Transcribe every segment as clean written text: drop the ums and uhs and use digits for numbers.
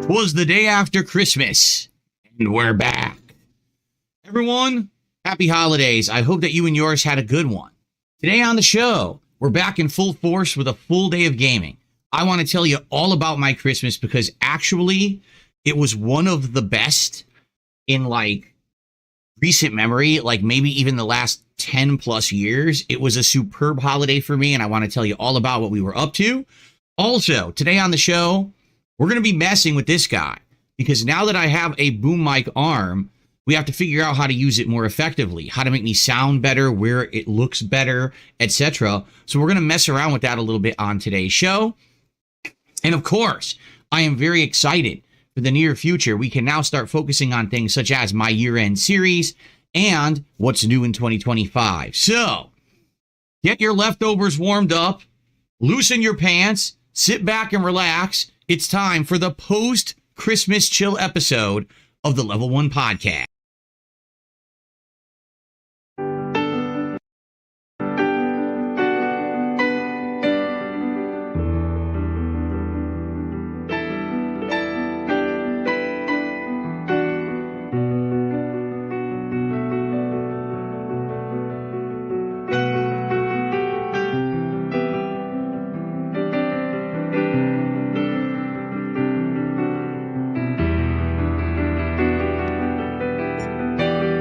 'Twas the day after Christmas, and we're back. Everyone, happy holidays. I hope that you and yours had a good one. Today on the show, we're back in full force with a full day of gaming. I want to tell you all about my Christmas because actually it was one of the best in like recent memory, like maybe even the last 10 plus years. It was a superb holiday for me, and I want to tell you all about what we were up to. Also, today on the show, we're going to be messing with this guy because now that I have a boom mic arm, we have to figure out how to use it more effectively, how to make me sound better, where it looks better, etc. So we're going to mess around with that a little bit on today's show. And of course, I am very excited for the near future. We can now start focusing on things such as my year-end series and what's new in 2025. So get your leftovers warmed up, loosen your pants, sit back and relax. It's time for the post-Christmas chill episode of the Level 1 Podcast.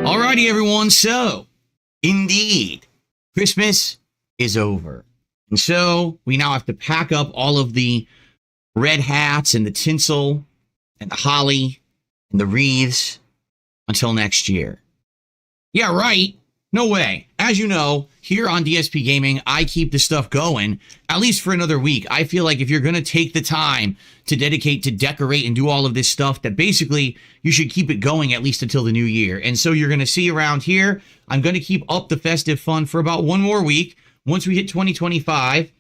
Alrighty, everyone. So, indeed, Christmas is over. And so, we now have to pack up all of the red hats and the tinsel and the holly and the wreaths until next year. Yeah, right. No way. As you know, here on DSP Gaming, I keep this stuff going at least for another week. I feel like if you're going to take the time to dedicate to decorate and do all of this stuff, that basically you should keep it going at least until the new year. And so you're going to see around here, I'm going to keep up the festive fun for about one more week. Once we hit 2025,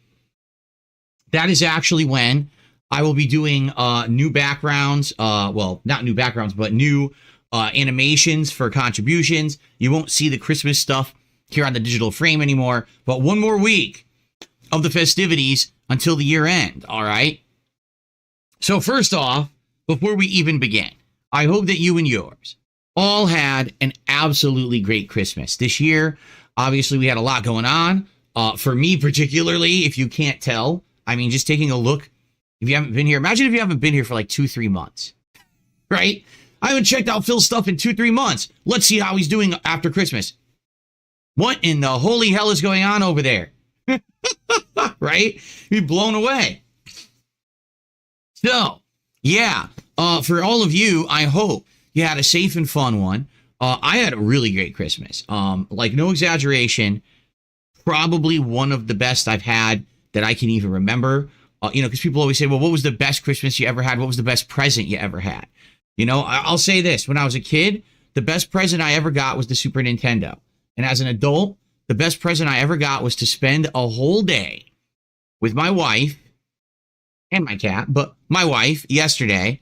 that is actually when I will be doing new backgrounds. Well, not new backgrounds, but new animations for contributions. You won't see the Christmas stuff here on the digital frame anymore, but one more week of the festivities until the year end. All right. So first off, before we even begin, I hope that you and yours all had an absolutely great Christmas this year. Obviously, we had a lot going on. For me, particularly, if you can't tell, I mean, just taking a look, if you haven't been here, imagine if you haven't been here for like 2-3 months, right? I haven't checked out Phil's stuff in 2-3 months. Let's see how he's doing after Christmas. What in the holy hell is going on over there? Right? You're blown away. So, yeah, for all of you, I hope you had a safe and fun one. I had a really great Christmas. Like, no exaggeration, probably one of the best I've had that I can even remember. Because people always say, well, what was the best Christmas you ever had? What was the best present you ever had? You know, I'll say this. When I was a kid, the best present I ever got was the Super Nintendo. And as an adult, the best present I ever got was to spend a whole day with my wife and my cat, but my wife yesterday,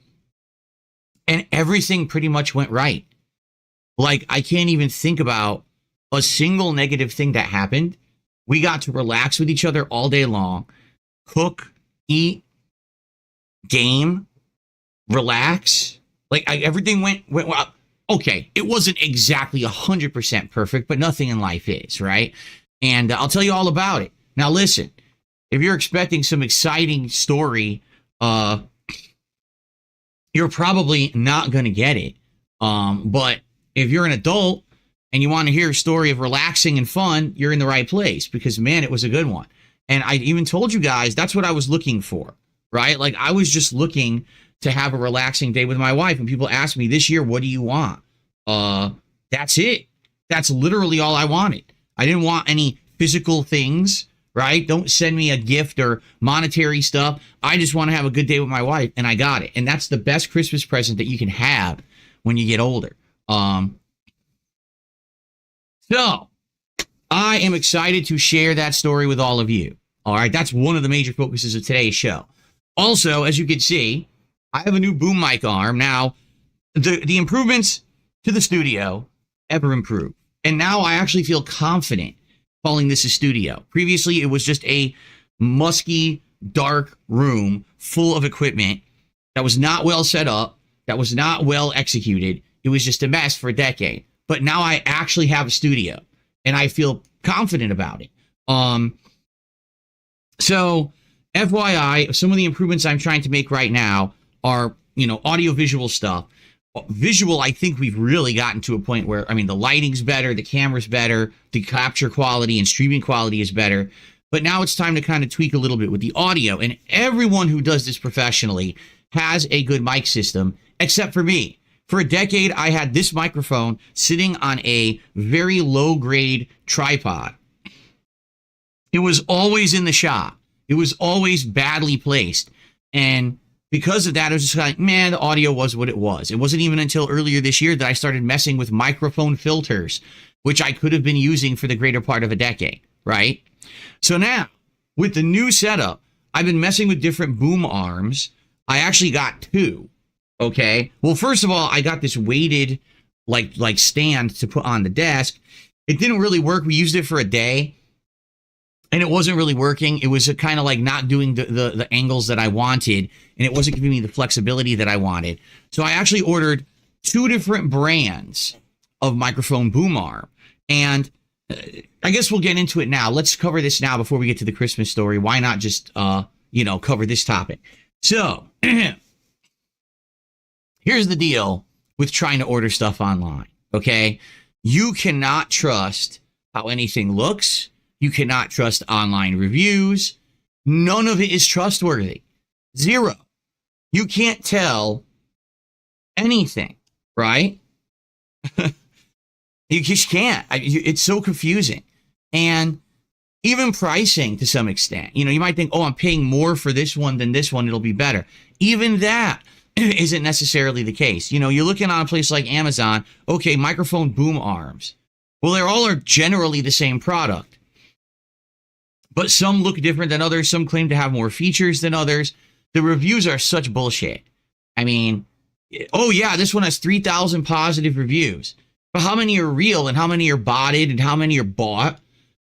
and everything pretty much went right. Like, I can't even think about a single negative thing that happened. We got to relax with each other all day long, cook, eat, game, relax. Like, everything went well. Okay, it wasn't exactly 100% perfect, but nothing in life is, right? And I'll tell you all about it. Now, listen, if you're expecting some exciting story, you're probably not going to get it. But if you're an adult and you want to hear a story of relaxing and fun, you're in the right place because, man, it was a good one. And I even told you guys that's what I was looking for, right? Like, I was just looking to have a relaxing day with my wife. And people ask me this year, what do you want? That's it. That's literally all I wanted. I didn't want any physical things, right? Don't send me a gift or monetary stuff. I just want to have a good day with my wife, and I got it. And that's the best Christmas present that you can have when you get older. So I am excited to share that story with all of you. All right. That's one of the major focuses of today's show. Also, as you can see, I have a new boom mic arm. Now, the improvements to the studio ever improve. And now I actually feel confident calling this a studio. Previously, it was just a musky, dark room full of equipment That was not well set up. That was not well executed. It was just a mess for a decade. But now I actually have a studio, and I feel confident about it. So FYI, some of the improvements I'm trying to make right now are, audio visual stuff. Visual, I think we've really gotten to a point where, the lighting's better, the camera's better, the capture quality and streaming quality is better. But now it's time to kind of tweak a little bit with the audio. And everyone who does this professionally has a good mic system, except for me. For a decade, I had this microphone sitting on a very low-grade tripod. It was always in the shop. It was always badly placed. And because of that, I was just like, man, the audio was what it was. It wasn't even until earlier this year that I started messing with microphone filters, which I could have been using for the greater part of a decade, right? So now, with the new setup, I've been messing with different boom arms. I actually got two. Okay. Well, first of all, I got this weighted like stand to put on the desk. It didn't really work. We used it for a day and it wasn't really working. It was kind of like not doing the angles that I wanted, and it wasn't giving me the flexibility that I wanted. So I actually ordered two different brands of microphone boom arm. And I guess we'll get into it now. Let's cover this now before we get to the Christmas story. Why not just, cover this topic? So here's the deal with trying to order stuff online, okay? You cannot trust how anything looks. You cannot trust online reviews. None of it is trustworthy. Zero. You can't tell anything, right? You just can't. It's so confusing. And even pricing to some extent. You might think, oh, I'm paying more for this one than this one. It'll be better. Even that isn't necessarily the case. You're looking on a place like Amazon. Okay, microphone boom arms. Well, they all are generally the same product. But some look different than others. Some claim to have more features than others. The reviews are such bullshit. Oh yeah, this one has 3,000 positive reviews. But how many are real and how many are botted and how many are bought?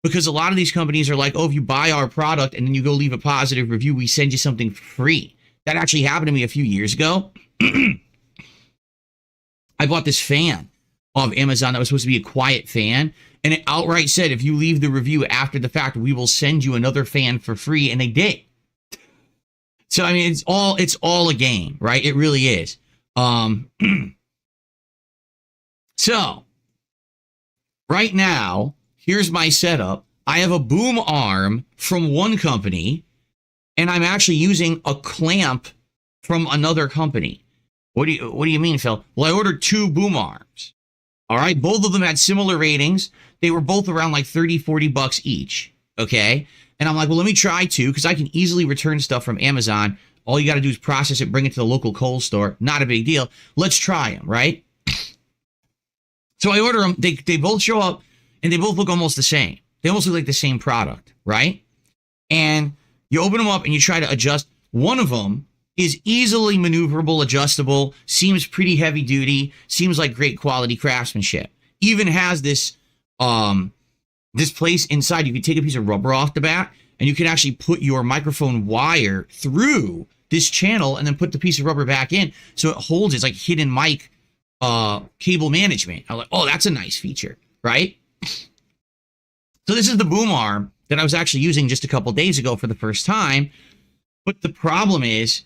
Because a lot of these companies are like, oh, if you buy our product and then you go leave a positive review, we send you something free. That actually happened to me a few years ago. I bought this fan off Amazon that was supposed to be a quiet fan. And it outright said, if you leave the review after the fact, we will send you another fan for free. And they did. So, it's all a game, right? It really is. So, right now, here's my setup. I have a boom arm from one company, and I'm actually using a clamp from another company. What do you mean, Phil? Well, I ordered two boom arms. All right, both of them had similar ratings. They were both around like 30, 40 bucks each. Okay, and I'm like, well, let me try two because I can easily return stuff from Amazon. All you got to do is process it, bring it to the local Kohl's store. Not a big deal. Let's try them, right? So I order them. They both show up, and they both look almost the same. They almost look like the same product, right? And you open them up, and you try to adjust. One of them is easily maneuverable, adjustable, seems pretty heavy duty, seems like great quality craftsmanship. Even has this this place inside. You can take a piece of rubber off the back, and you can actually put your microphone wire through this channel, and then put the piece of rubber back in, so it holds. It's like hidden mic cable management. I'm like, oh, that's a nice feature, right? So this is the boom arm that I was actually using just a couple days ago for the first time. But the problem is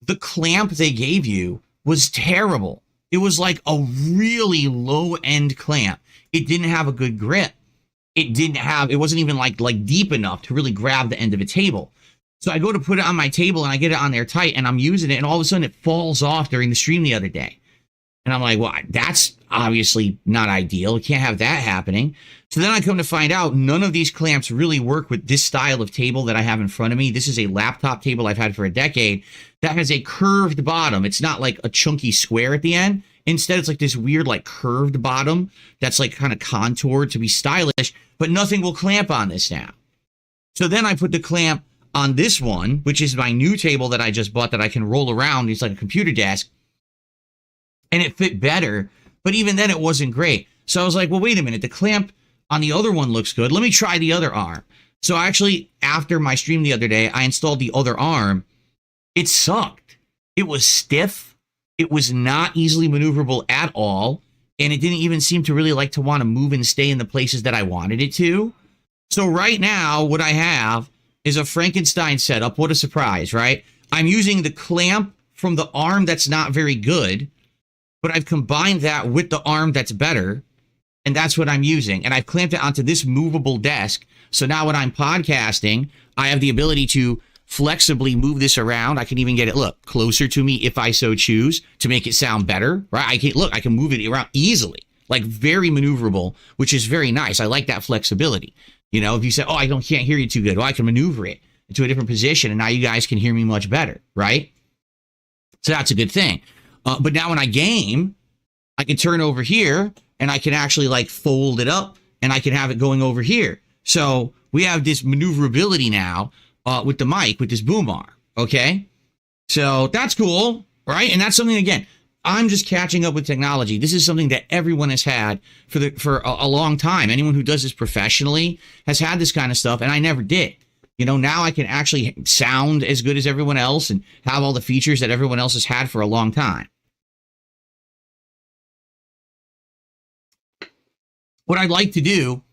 the clamp they gave you was terrible. It was like a really low end clamp. It didn't have a good grip. It wasn't even like deep enough to really grab the end of a table. So I go to put it on my table and I get it on there tight and I'm using it, and all of a sudden it falls off during the stream the other day. And I'm like, well, that's obviously not ideal. You can't have that happening. So then I come to find out none of these clamps really work with this style of table that I have in front of me. This is a laptop table I've had for a decade that has a curved bottom. It's not like a chunky square at the end. Instead, it's like this weird, like curved bottom that's like kind of contoured to be stylish, but nothing will clamp on this now. So then I put the clamp on this one, which is my new table that I just bought that I can roll around. It's like a computer desk. And it fit better, but even then it wasn't great. So I was like, well, wait a minute. The clamp on the other one looks good. Let me try the other arm. So actually, after my stream the other day, I installed the other arm. It sucked. It was stiff. It was not easily maneuverable at all. And it didn't even seem to really like to want to move and stay in the places that I wanted it to. So right now, what I have is a Frankenstein setup. What a surprise, right? I'm using the clamp from the arm that's not very good, but I've combined that with the arm that's better, and that's what I'm using. And I've clamped it onto this movable desk. So now when I'm podcasting, I have the ability to flexibly move this around. I can even get it, look, closer to me if I so choose to make it sound better, right? I can move it around easily, like very maneuverable, which is very nice. I like that flexibility. You know, if you say, oh, can't hear you too good, well, I can maneuver it into a different position, and now you guys can hear me much better, right? So that's a good thing. But now when I game, I can turn over here, and I can actually like fold it up, and I can have it going over here. So we have this maneuverability now with the mic, with this boom arm, okay? So that's cool, right? And that's something, again, I'm just catching up with technology. This is something that everyone has had for a long time. Anyone who does this professionally has had this kind of stuff, and I never did. You know, now I can actually sound as good as everyone else and have all the features that everyone else has had for a long time. What I'd like to do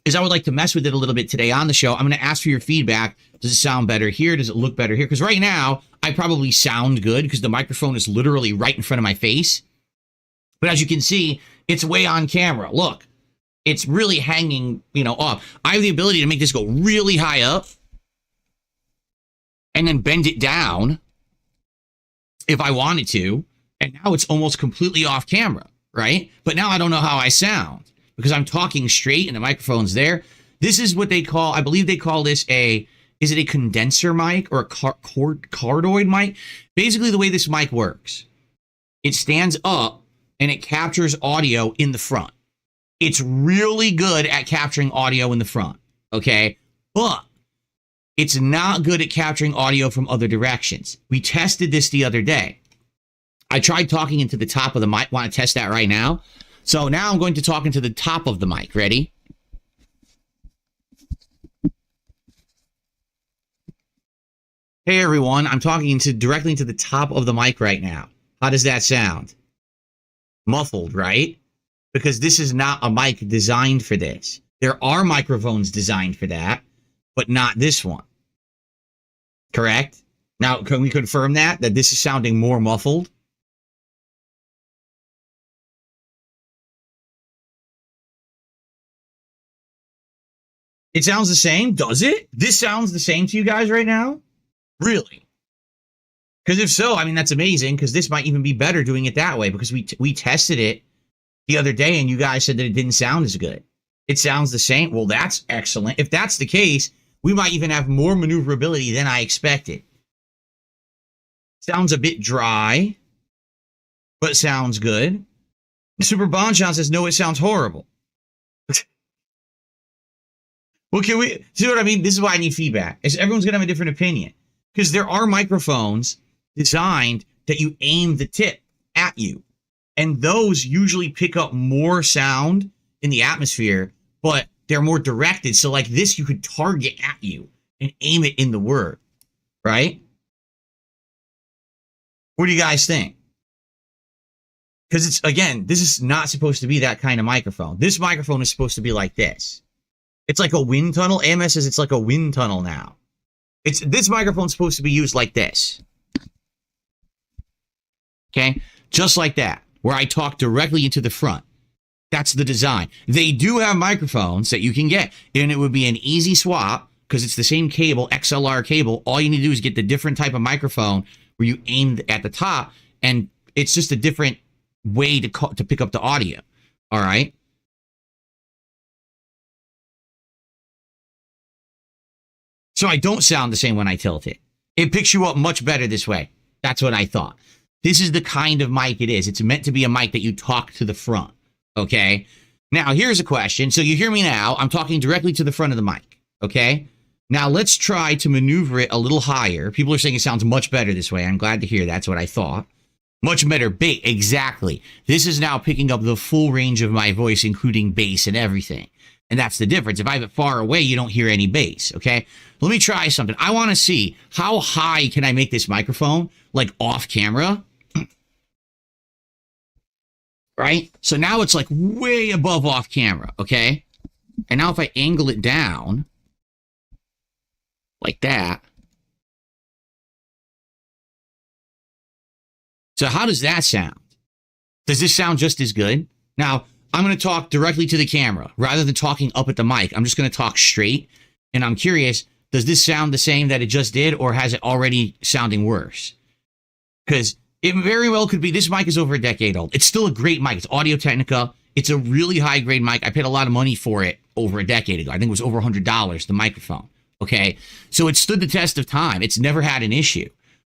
is I would like to mess with it a little bit today on the show. I'm going to ask for your feedback. Does it sound better here? Does it look better here? Because right now, I probably sound good because the microphone is literally right in front of my face. But as you can see, it's way on camera. Look, it's really hanging, up. I have the ability to make this go really high up and then bend it down if I wanted to. And now it's almost completely off camera, right? But now I don't know how I sound because I'm talking straight and the microphone's there. This is what they call, I believe they call this is it a condenser mic or a cardioid mic? Basically, the way this mic works, it stands up and it captures audio in the front. It's really good at capturing audio in the front, okay? But it's not good at capturing audio from other directions. We tested this the other day. I tried talking into the top of the mic. Want to test that right now? So now I'm going to talk into the top of the mic. Ready? Hey everyone, I'm talking directly into the top of the mic right now. How does that sound? Muffled, right? Because this is not a mic designed for this. There are microphones designed for that, but not this one. Correct? Now, can we confirm that this is sounding more muffled? It sounds the same, does it? This sounds the same to you guys right now? Really? Because if so, I mean, that's amazing, because this might even be better doing it that way, because we tested it the other day, and you guys said that it didn't sound as good. It sounds the same. Well, that's excellent. If that's the case, we might even have more maneuverability than I expected. Sounds a bit dry, but sounds good. Super Bonchon says, no, it sounds horrible. Well, can we see what I mean? This is why I need feedback. Everyone's going to have a different opinion, because there are microphones designed that you aim the tip at you, and those usually pick up more sound in the atmosphere, but they're more directed. So like this, you could target at you and aim it in the word, right? What do you guys think? Because it's, again, this is not supposed to be that kind of microphone. This microphone is supposed to be like this. It's like a wind tunnel. AMS says it's like a wind tunnel now. This microphone's supposed to be used like this. Okay? Just like that, where I talk directly into the front. That's the design. They do have microphones that you can get, and it would be an easy swap because it's the same cable, XLR cable. All you need to do is get the different type of microphone where you aim at the top, and it's just a different way to pick up the audio. All right? So I don't sound the same when I tilt it. It picks you up much better this way. That's what I thought. This is the kind of mic it is. It's meant to be a mic that you talk to the front. Okay? Now, here's a question. So you hear me now. I'm talking directly to the front of the mic. Okay? Now, let's try to maneuver it a little higher. People are saying it sounds much better this way. I'm glad to hear that's what I thought. Much better bass. Exactly. This is now picking up the full range of my voice, including bass and everything. And that's the difference. If I have it far away, you don't hear any bass, okay? Let me try something. I want to see how high can I make this microphone, like off camera, right? So now it's like way above off camera, okay? And now if I angle it down like that. So how does that sound? Does this sound just as good? Now, I'm going to talk directly to the camera rather than talking up at the mic. I'm just going to talk straight. And I'm curious, does this sound the same that it just did, or has it already sounding worse? Because it very well could be. This mic is over a decade old. It's still a great mic. It's Audio-Technica. It's a really high-grade mic. I paid a lot of money for it over a decade ago. I think it was over $100, the microphone. Okay? So it stood the test of time. It's never had an issue.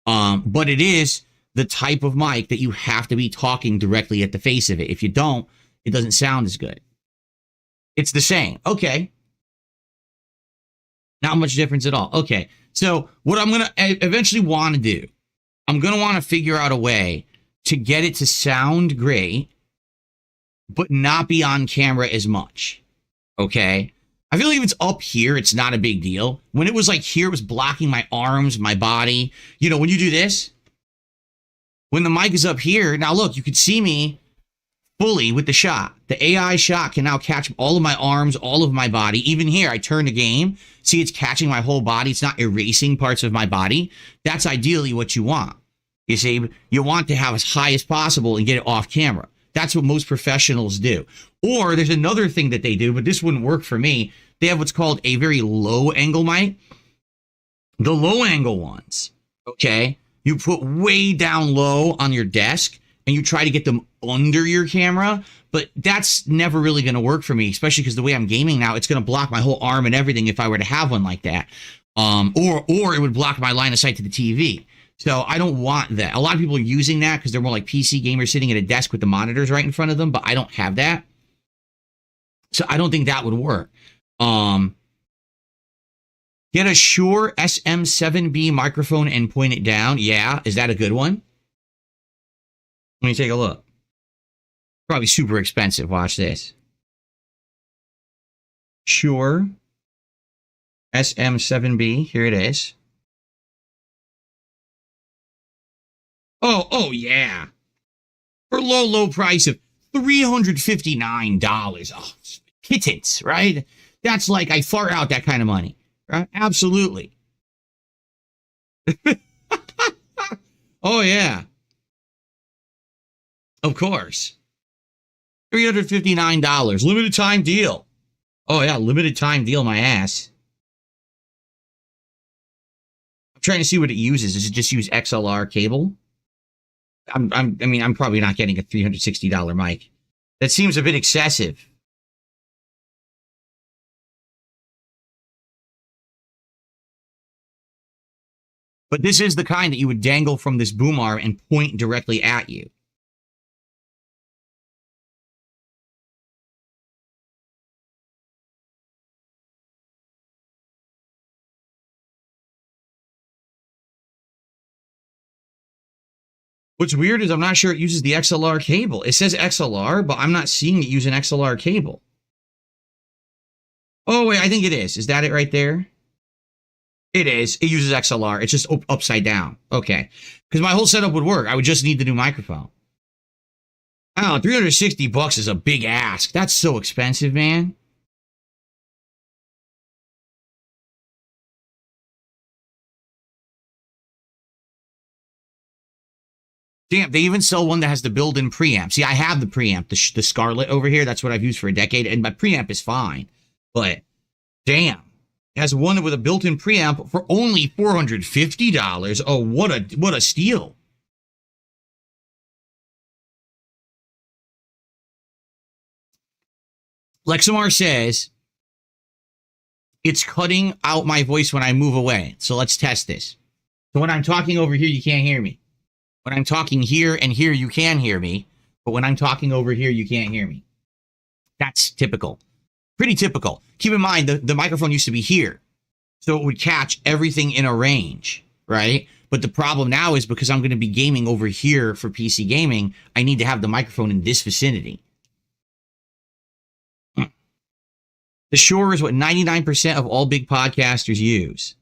But it is the type of mic that you have to be talking directly at the face of it. If you don't, it doesn't sound as good. It's the same. Okay. Not much difference at all. Okay. So what I'm going to eventually want to do, I'm going to want to figure out a way to get it to sound great, but not be on camera as much. Okay. I feel like if it's up here, it's not a big deal. When it was like here, it was blocking my arms, my body. You know, when you do this, when the mic is up here, now look, you can see me fully with the shot. The AI shot can now catch all of my arms, all of my body. Even here, I turn the game. See, it's catching my whole body. It's not erasing parts of my body. That's ideally what you want. You see, you want to have as high as possible and get it off camera. That's what most professionals do. Or there's another thing that they do, but this wouldn't work for me. They have what's called a very low angle mic. The low angle ones, okay, you put way down low on your desk and you try to get them under your camera, but that's never really going to work for me, especially because the way I'm gaming now, it's going to block my whole arm and everything if I were to have one like that. Or it would block my line of sight to the TV. So I don't want that. A lot of people are using that because they're more like PC gamers sitting at a desk with the monitors right in front of them, but I don't have that. So I don't think that would work. Get a Shure SM7B microphone and point it down. Yeah, is that a good one? Let me take a look. Probably super expensive. Watch this. Shure SM7B. Here it is. Oh yeah. For low price of $359. Oh, pittance, right? That's like I fart out that kind of money. Right? Absolutely. Oh yeah. Of course. $359. Limited time deal. Oh yeah, limited time deal my ass. I'm trying to see what it uses. Does it just use XLR cable? I mean, I'm probably not getting a $360 mic. That seems a bit excessive. But this is the kind that you would dangle from this boom arm and point directly at you. What's weird is I'm not sure it uses the XLR cable. It says XLR, but I'm not seeing it use an XLR cable. Oh, wait, I think it is. Is that it right there? It is. It uses XLR. It's just upside down. Okay. Because my whole setup would work. I would just need the new microphone. I don't know, $360 is a big ask. That's so expensive, man. Damn, they even sell one that has the built-in preamp. See, I have the preamp, the Scarlett over here. That's what I've used for a decade, and my preamp is fine. But, damn. It has one with a built-in preamp for only $450. Oh, what a steal. Lexamar says, it's cutting out my voice when I move away. So let's test this. So when I'm talking over here, you can't hear me. When I'm talking here and here, you can hear me. But when I'm talking over here, you can't hear me. That's typical. Pretty typical. Keep in mind, the microphone used to be here. So it would catch everything in a range, right? But the problem now is because I'm going to be gaming over here for PC gaming, I need to have the microphone in this vicinity. The Shure is what 99% of all big podcasters use.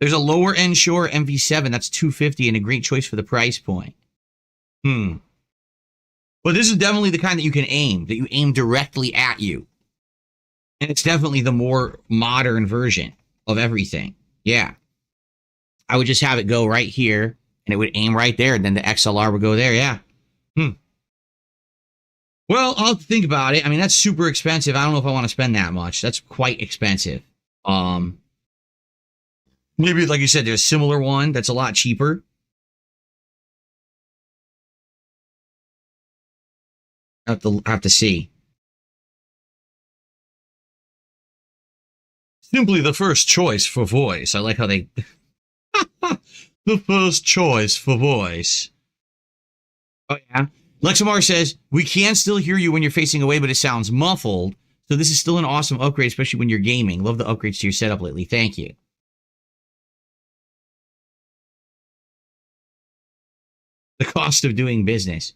There's a lower end Shure MV7 that's $250 and a great choice for the price point. Well, this is definitely the kind that you can aim, that you aim directly at you. And it's definitely the more modern version of everything. Yeah. I would just have it go right here, and it would aim right there, and then the XLR would go there. Yeah. Well, I'll think about it. I mean, that's super expensive. I don't know if I want to spend that much. That's quite expensive. Maybe, like you said, there's a similar one that's a lot cheaper. I have to see. Simply the first choice for voice. I like how they... the first choice for voice. Oh, yeah. Lexamar says, we can still hear you when you're facing away, but it sounds muffled. So this is still an awesome upgrade, especially when you're gaming. Love the upgrades to your setup lately. Thank you. The cost of doing business.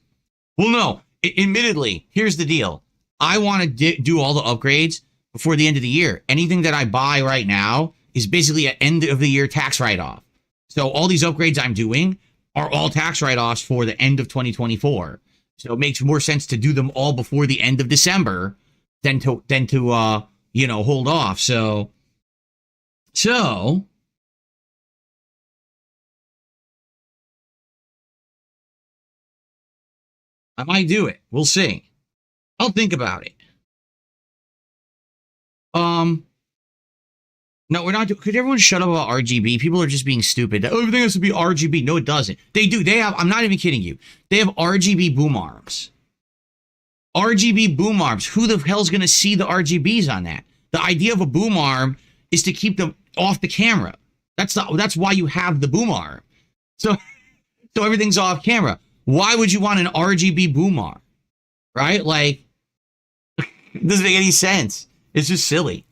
Well, no. Admittedly, here's the deal. I want to do all the upgrades before the end of the year. Anything that I buy right now is basically an end of the year tax write-off. So all these upgrades I'm doing are all tax write-offs for the end of 2024. So it makes more sense to do them all before the end of December than to hold off. So I might do it. We'll see. I'll think about it. No, we're not. Could everyone shut up about RGB? People are just being stupid. Everything has to be RGB. No, it doesn't. They do. They have. I'm not even kidding you. They have RGB boom arms. RGB boom arms. Who the hell's going to see the RGBs on that? The idea of a boom arm is to keep them off the camera. That's why you have the boom arm. So everything's off camera. Why would you want an RGB boom arm? Right? Like, it doesn't make any sense. It's just silly.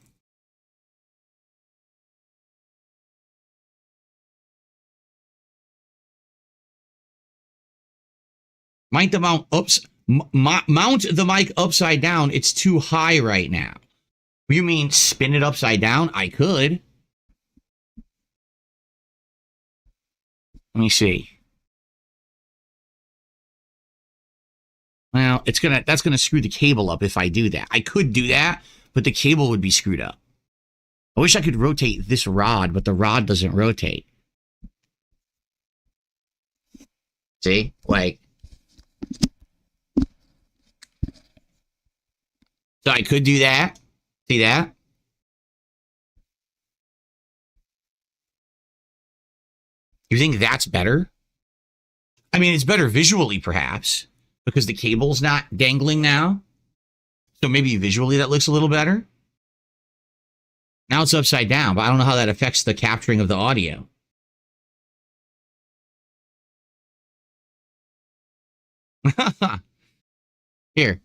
Mount the mic upside down. It's too high right now. You mean spin it upside down? I could. Let me see. Well, that's gonna screw the cable up if I do that. I could do that, but the cable would be screwed up. I wish I could rotate this rod, but the rod doesn't rotate. See? Like, so I could do that. See that? You think that's better? I mean, it's better visually, perhaps, because the cable's not dangling now. So maybe visually that looks a little better. Now it's upside down, but I don't know how that affects the capturing of the audio. Here.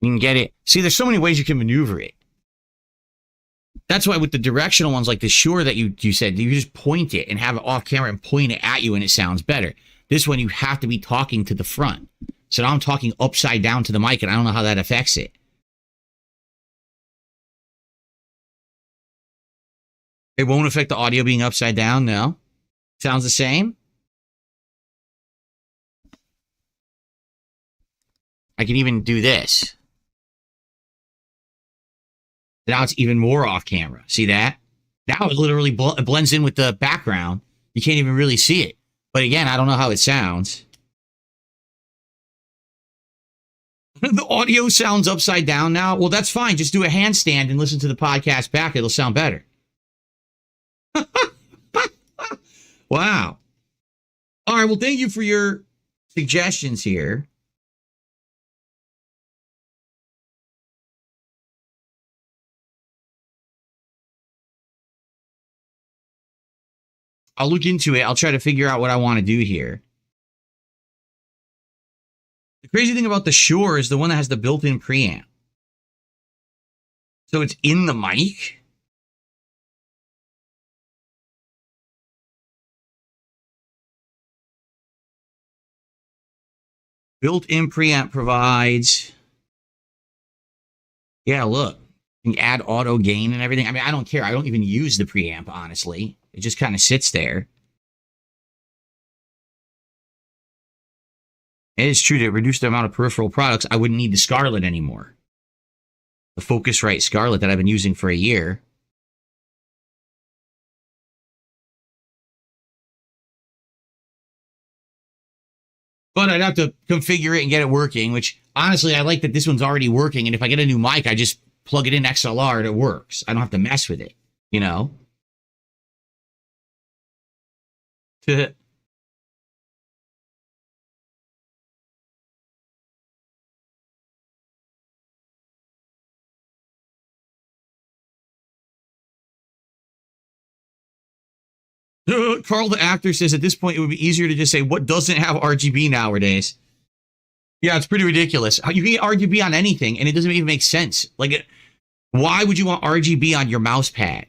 You can get it. See, there's so many ways you can maneuver it. That's why with the directional ones like the Shure that you said, you just point it and have it off camera and point it at you and it sounds better. This one, you have to be talking to the front. So now I'm talking upside down to the mic and I don't know how that affects it. It won't affect the audio being upside down, no? Sounds the same? I can even do this. Now it's even more off camera. See that? Now it literally blends in with the background. You can't even really see it. But again, I don't know how it sounds. The audio sounds upside down now. Well, that's fine. Just do a handstand and listen to the podcast back. It'll sound better. Wow. All right. Well, thank you for your suggestions here. I'll look into it. I'll try to figure out what I want to do here. The crazy thing about the Shure is the one that has the built-in preamp. So it's in the mic. Built-in preamp provides. Yeah, look. You can add auto gain and everything. I mean, I don't care. I don't even use the preamp, honestly. It just kind of sits there. It is true to reduce the amount of peripheral products. I wouldn't need the Scarlett anymore. The Focusrite Scarlett that I've been using for a year. But I'd have to configure it and get it working, which honestly, I like that this one's already working. And if I get a new mic, I just plug it in XLR and it works. I don't have to mess with it, you know? Carl the actor says at this point it would be easier to just say what doesn't have RGB nowadays. Yeah, it's pretty ridiculous. You can get RGB on anything, and it doesn't even make sense. Like, why would you want RGB on your mouse pad?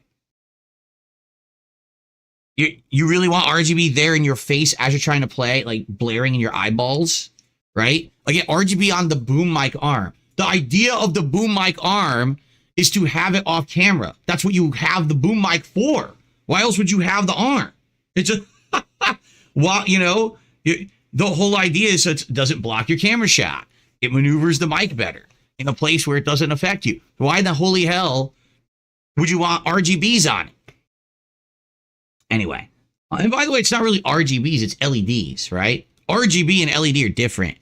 You really want RGB there in your face as you're trying to play, like blaring in your eyeballs, right? Like, get RGB on the boom mic arm. The idea of the boom mic arm is to have it off camera. That's what you have the boom mic for. Why else would you have the arm? It's just, well, you know, the whole idea is it doesn't block your camera shot. It maneuvers the mic better in a place where it doesn't affect you. Why the holy hell would you want RGBs on it? Anyway, and by the way, it's not really RGBs, it's LEDs, right? RGB and LED are different.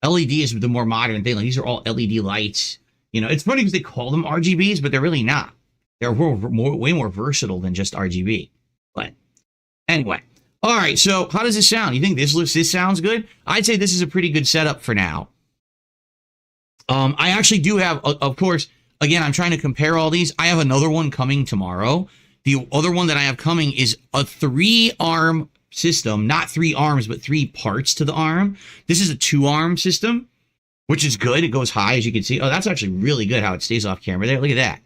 LED is the more modern thing. Like, these are all LED lights. You know, it's funny because they call them RGBs, but they're really not. They're way more versatile than just RGB. But anyway, all right. So how does this sound? You think this sounds good? I'd say this is a pretty good setup for now. I actually do have, of course, again, I'm trying to compare all these. I have another one coming tomorrow. The other one that I have coming is a 3-arm system, not 3 arms, but 3 parts to the arm. This is a 2-arm system, which is good. It goes high, as you can see. Oh, that's actually really good how it stays off camera there. Look at that.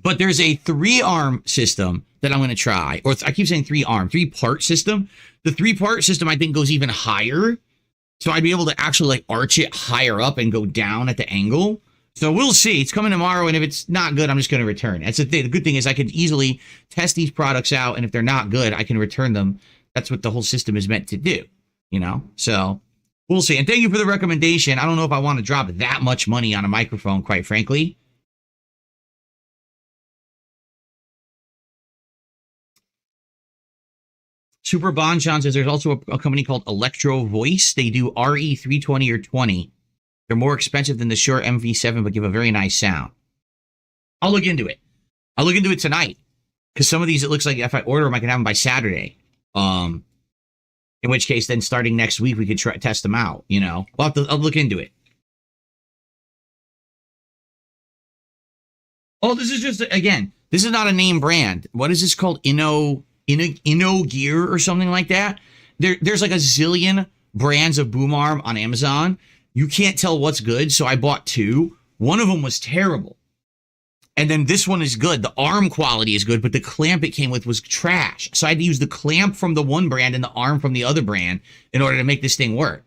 But there's a 3-arm system that I'm going to try, or I keep saying 3-part system. The 3-part system, I think, goes even higher. So I'd be able to actually like arch it higher up and go down at the angle. So we'll see. It's coming tomorrow, and if it's not good, I'm just going to return it. That's the thing. The good thing is I could easily test these products out, and if they're not good, I can return them. That's what the whole system is meant to do, you know? So we'll see. And thank you for the recommendation. I don't know if I want to drop that much money on a microphone, quite frankly. Super Bonchan says there's also a company called Electro Voice. They do RE320 or 20. They're more expensive than the Shure MV7, but give a very nice sound. I'll look into it. I'll look into it tonight. Because some of these, it looks like if I order them, I can have them by Saturday. In which case, then starting next week, we could test them out, you know. I'll look into it. Oh, this is just, again, this is not a name brand. What is this called? Inno Gear or something like that. There's like a zillion brands of boom arm on Amazon. You can't tell what's good, so I bought 2. One of them was terrible. And then this one is good. The arm quality is good, but the clamp it came with was trash. So I had to use the clamp from the one brand and the arm from the other brand in order to make this thing work.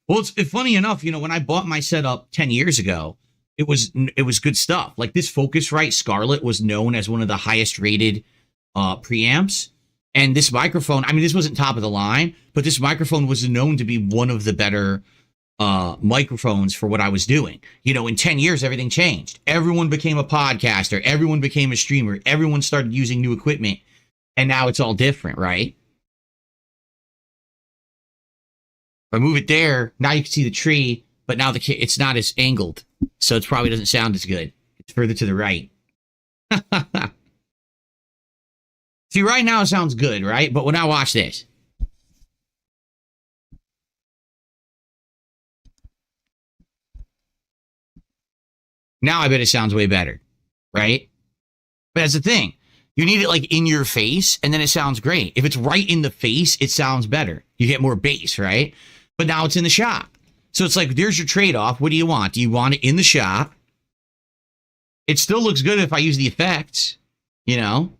Well, it's funny enough, you know, when I bought my setup 10 years ago, it was good stuff. Like, this Focusrite Scarlett was known as one of the highest rated preamps. And this microphone, I mean, this wasn't top of the line, but this microphone was known to be one of the better microphones for what I was doing. You know, in 10 years, everything changed. Everyone became a podcaster. Everyone became a streamer. Everyone started using new equipment. And now it's all different, right? If I move it there, now you can see the tree, but now it's not as angled. So it probably doesn't sound as good. It's further to the right. See, right now it sounds good, right? But when I watch this. Now I bet it sounds way better, right? But that's the thing. You need it like in your face, and then it sounds great. If it's right in the face, it sounds better. You get more bass, right? But now it's in the shot. So it's like, there's your trade-off. What do you want? Do you want it in the shop? It still looks good if I use the effects, you know?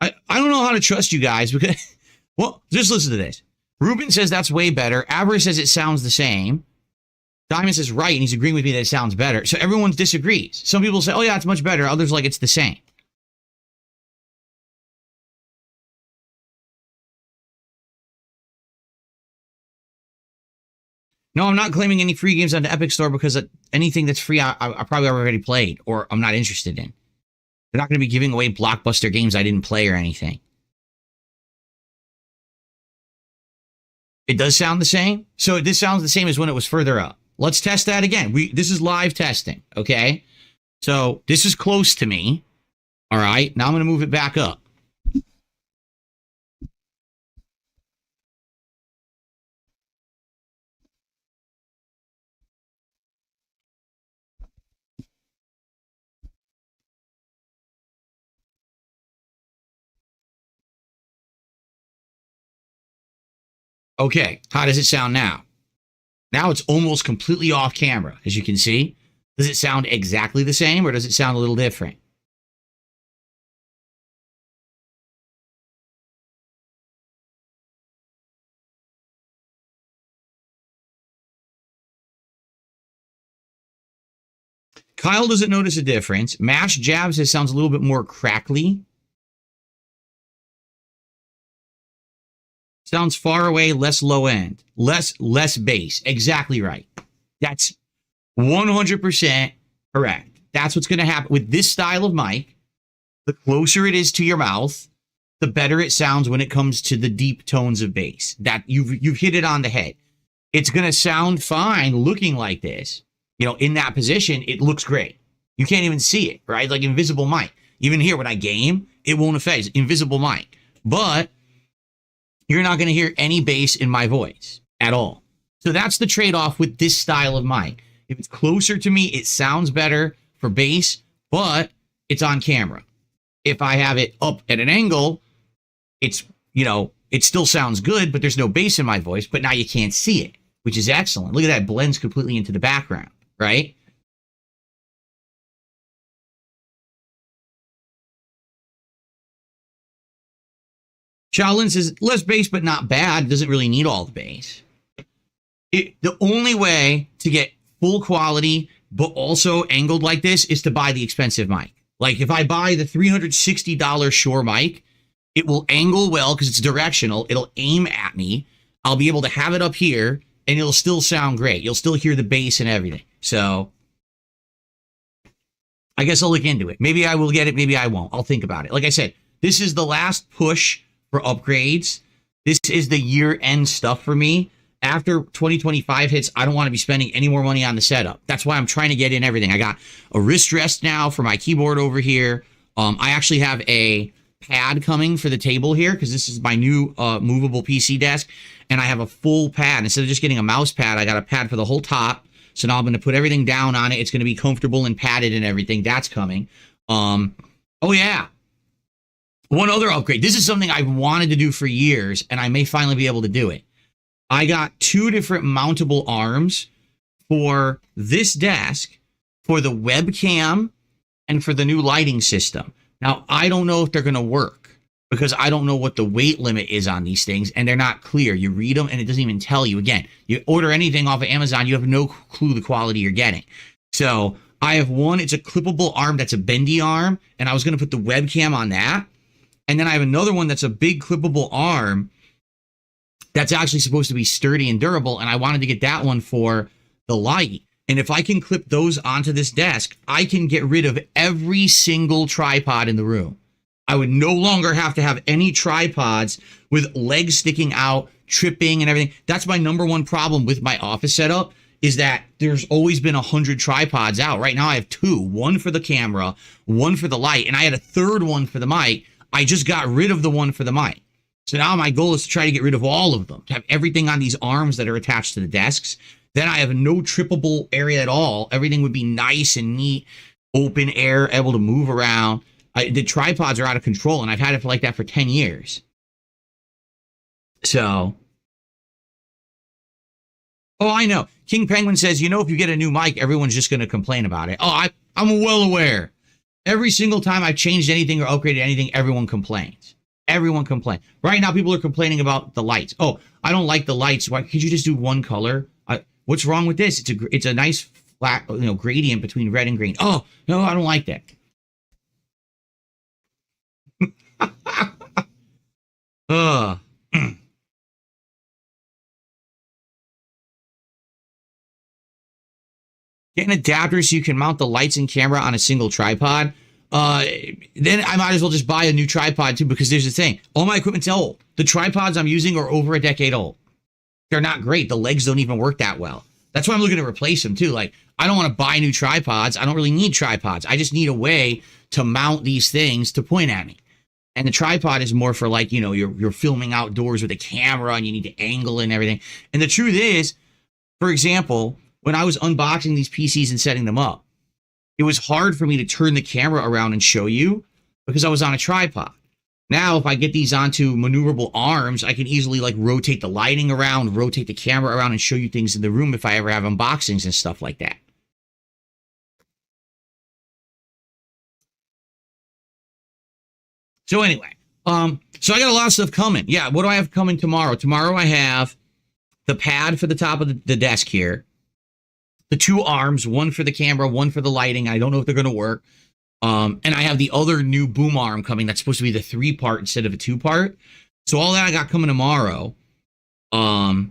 I don't know how to trust you guys because, well, just listen to this. Ruben says that's way better. Avarice says it sounds the same. Diamond says right, and he's agreeing with me that it sounds better. So everyone disagrees. Some people say, oh yeah, it's much better. Others like it's the same. No, I'm not claiming any free games on the Epic Store because anything that's free, I probably already played or I'm not interested in. They're not going to be giving away blockbuster games I didn't play or anything. It does sound the same. So this sounds the same as when it was further up. Let's test that again. This is live testing, okay? So this is close to me. All right, now I'm going to move it back up. Okay, how does it sound now? Now it's almost completely off camera, as you can see. Does it sound exactly the same or does it sound a little different? Kyle doesn't notice a difference. Mash Jabs says sounds a little bit more crackly. Sounds far away, less low end, less bass. Exactly right. That's 100% correct. That's what's going to happen with this style of mic. The closer it is to your mouth, the better it sounds when it comes to the deep tones of bass. That you've hit it on the head. It's going to sound fine looking like this. You know, in that position, it looks great. You can't even see it, right? Like invisible mic. Even here, when I game, it won't affect. It's invisible mic. But you're not going to hear any bass in my voice at all. So that's the trade-off with this style of mic. If it's closer to me, it sounds better for bass, but it's on camera. If I have it up at an angle, it's, you know, it still sounds good, but there's no bass in my voice, but now you can't see it, which is excellent. Look at that, it blends completely into the background, right? Shaolin says, less bass, but not bad. Doesn't really need all the bass. The only way to get full quality, but also angled like this, is to buy the expensive mic. Like if I buy the $360 Shure mic, it will angle well because it's directional. It'll aim at me. I'll be able to have it up here and it'll still sound great. You'll still hear the bass and everything. So I guess I'll look into it. Maybe I will get it. Maybe I won't. I'll think about it. Like I said, this is the last push for upgrades. This is the year-end stuff for me. After 2025 hits, I don't want to be spending any more money on the setup. That's why I'm trying to get in everything. I got a wrist rest now for my keyboard over here. I actually have a pad coming for the table here because this is my new movable PC desk. And I have a full pad. Instead of just getting a mouse pad, I got a pad for the whole top. So now I'm going to put everything down on it. It's going to be comfortable and padded and everything. That's coming. Oh, yeah. One other upgrade. This is something I've wanted to do for years, and I may finally be able to do it. I got 2 different mountable arms for this desk, for the webcam, and for the new lighting system. Now, I don't know if they're going to work because I don't know what the weight limit is on these things, and they're not clear. You read them, and it doesn't even tell you. Again, you order anything off of Amazon, you have no clue the quality you're getting. So I have one. It's a clippable arm that's a bendy arm, and I was going to put the webcam on that. And then I have another one that's a big clippable arm that's actually supposed to be sturdy and durable. And I wanted to get that one for the light. And if I can clip those onto this desk, I can get rid of every single tripod in the room. I would no longer have to have any tripods with legs sticking out, tripping and everything. That's my number one problem with my office setup, is that there's always been 100 tripods out. Right now I have 2, one for the camera, one for the light, and I had a third one for the mic. I just got rid of the one for the mic. So now my goal is to try to get rid of all of them, to have everything on these arms that are attached to the desks. Then I have no trippable area at all. Everything would be nice and neat, open air, able to move around. The tripods are out of control, and I've had it for like that for 10 years. So Oh, I know. King Penguin says, if you get a new mic, everyone's just going to complain about it. Oh, I'm well aware. Every single time I've changed anything or upgraded anything, everyone complains. Everyone complains. Right now, people are complaining about the lights. Oh, I don't like the lights. Why could you just do one color? What's wrong with this? It's a nice flat, gradient between red and green. Oh, no, I don't like that. Ugh. Get an adapter so you can mount the lights and camera on a single tripod. Then I might as well just buy a new tripod too, because there's the thing. All my equipment's old. The tripods I'm using are over a decade old. They're not great. The legs don't even work that well. That's why I'm looking to replace them too. Like, I don't want to buy new tripods. I don't really need tripods. I just need a way to mount these things to point at me. And the tripod is more for like, you're filming outdoors with a camera and you need to angle and everything. And the truth is, for example, when I was unboxing these PCs and setting them up, it was hard for me to turn the camera around and show you because I was on a tripod. Now, if I get these onto maneuverable arms, I can easily like rotate the lighting around, rotate the camera around, and show you things in the room if I ever have unboxings and stuff like that. So anyway, so I got a lot of stuff coming. Yeah, what do I have coming tomorrow? Tomorrow I have the pad for the top of the desk here, the two arms, one for the camera, one for the lighting. I don't know if they're going to work. And I have the other new boom arm coming. That's supposed to be the 3-part instead of a 2-part. So all that I got coming tomorrow. Oh,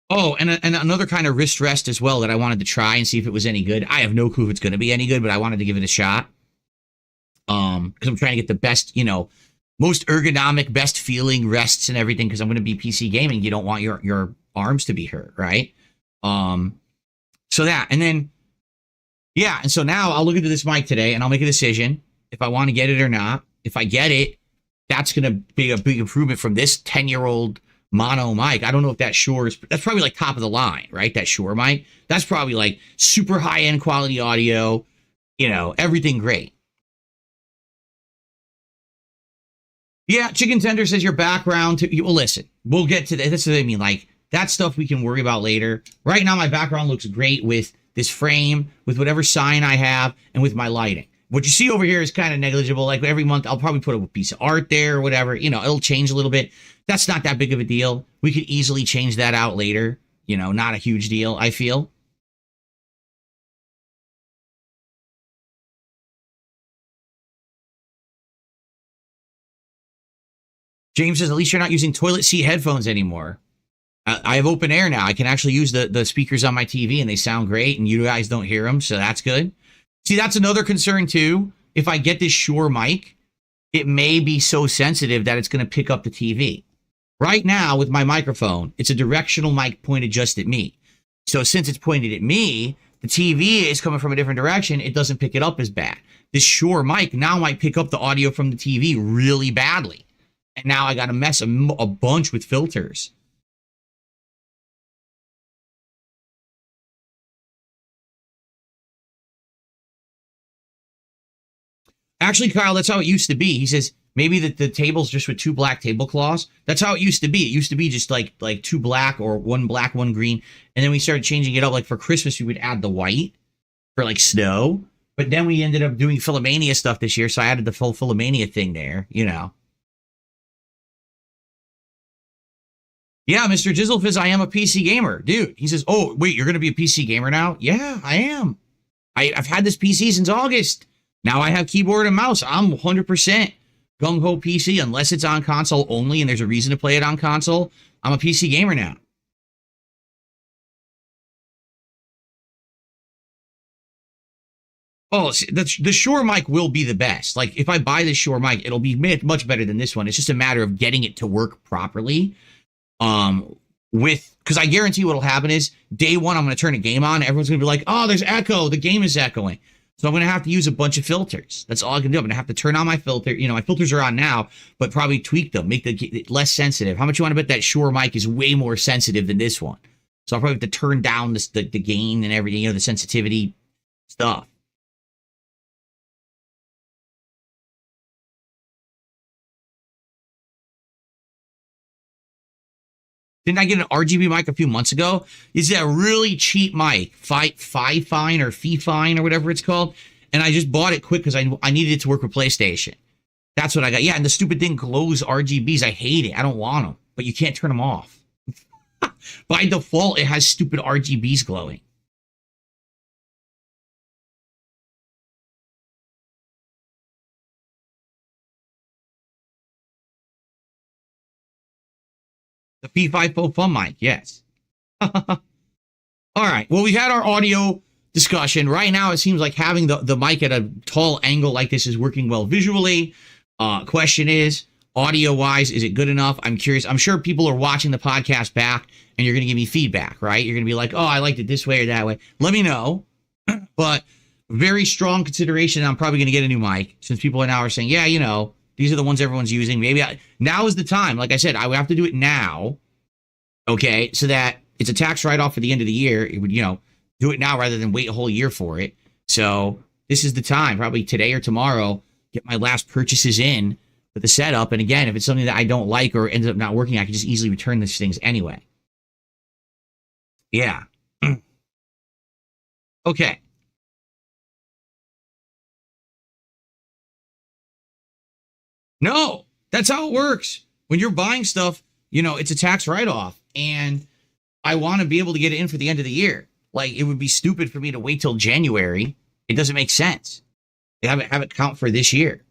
and another kind of wrist rest as well that I wanted to try and see if it was any good. I have no clue if it's going to be any good, but I wanted to give it a shot. Because I'm trying to get the best, most ergonomic, best feeling rests and everything. Because I'm going to be PC gaming. You don't want your arms to be hurt, right? So that, and then, yeah. And so now I'll look into this mic today and I'll make a decision if I want to get it or not. If I get it, that's going to be a big improvement from this 10-year-old mono mic. I don't know if that Shure is, that's probably like top of the line, right? That Shure mic. That's probably like super high end quality audio, everything great. Yeah, Chicken Tender says your background. Well, listen, we'll get to that. That's what I mean. Like, that stuff we can worry about later. Right now, my background looks great with this frame, with whatever sign I have, and with my lighting. What you see over here is kind of negligible. Like, every month, I'll probably put a piece of art there or whatever. It'll change a little bit. That's not that big of a deal. We could easily change that out later. Not a huge deal, I feel. James says, at least you're not using toilet seat headphones anymore. I have open air now. I can actually use the speakers on my TV and they sound great and you guys don't hear them. So that's good. See, that's another concern too. If I get this Shure mic, it may be so sensitive that it's going to pick up the TV. Right now with my microphone, it's a directional mic pointed just at me. So since it's pointed at me, the TV is coming from a different direction. It doesn't pick it up as bad. This Shure mic now might pick up the audio from the TV really badly. And now I got to mess a bunch with filters. Actually, Kyle, that's how it used to be. He says maybe the table's just with 2 black tablecloths. That's how it used to be. It used to be just like 2 black or 1 black, 1 green. And then we started changing it up. Like for Christmas, we would add the white for like snow. But then we ended up doing Philomania stuff this year. So I added the full Philomania thing there, Yeah, Mr. Jizzlefizz, I am a PC gamer. Dude, he says, oh, wait, you're going to be a PC gamer now? Yeah, I am. I've had this PC since August. Now I have keyboard and mouse. I'm 100% gung-ho PC unless it's on console only and there's a reason to play it on console. I'm a PC gamer now. Oh, the Shure mic will be the best. Like, if I buy the Shure mic, it'll be much better than this one. It's just a matter of getting it to work properly. Because I guarantee what'll happen is day one, I'm going to turn a game on. Everyone's going to be like, oh, there's echo. The game is echoing. So I'm going to have to use a bunch of filters. That's all I can do. I'm going to have to turn on my filter. My filters are on now, but probably tweak them, make it less sensitive. How much you want to bet that Shure mic is way more sensitive than this one? So I'll probably have to turn down the gain and everything, the sensitivity stuff. Didn't I get an RGB mic a few months ago? It's a really cheap mic, Fine or Fine or whatever it's called. And I just bought it quick because I needed it to work with PlayStation. That's what I got. Yeah, and the stupid thing glows RGBs. I hate it. I don't want them, but you can't turn them off. By default, it has stupid RGBs glowing. The P5 Fun mic, yes. All right. Well, we've had our audio discussion. Right now, it seems like having the mic at a tall angle like this is working well visually. Question is, audio-wise, is it good enough? I'm curious. I'm sure people are watching the podcast back, and you're going to give me feedback, right? You're going to be like, oh, I liked it this way or that way. Let me know. But very strong consideration. I'm probably going to get a new mic since people now are saying, yeah, you know, these are the ones everyone's using. Maybe now is the time. Like I said, I would have to do it now, okay, so that it's a tax write-off for the end of the year. It would, you know, do it now rather than wait a whole year for it. So this is the time, probably today or tomorrow, get my last purchases in with the setup. And again, if it's something that I don't like or ends up not working, I can just easily return these things anyway. Yeah. Okay. No, that's how it works. When you're buying stuff, you know, it's a tax write-off. And I want to be able to get it in for the end of the year. Like, it would be stupid for me to wait till January. It doesn't make sense. They have it count for this year.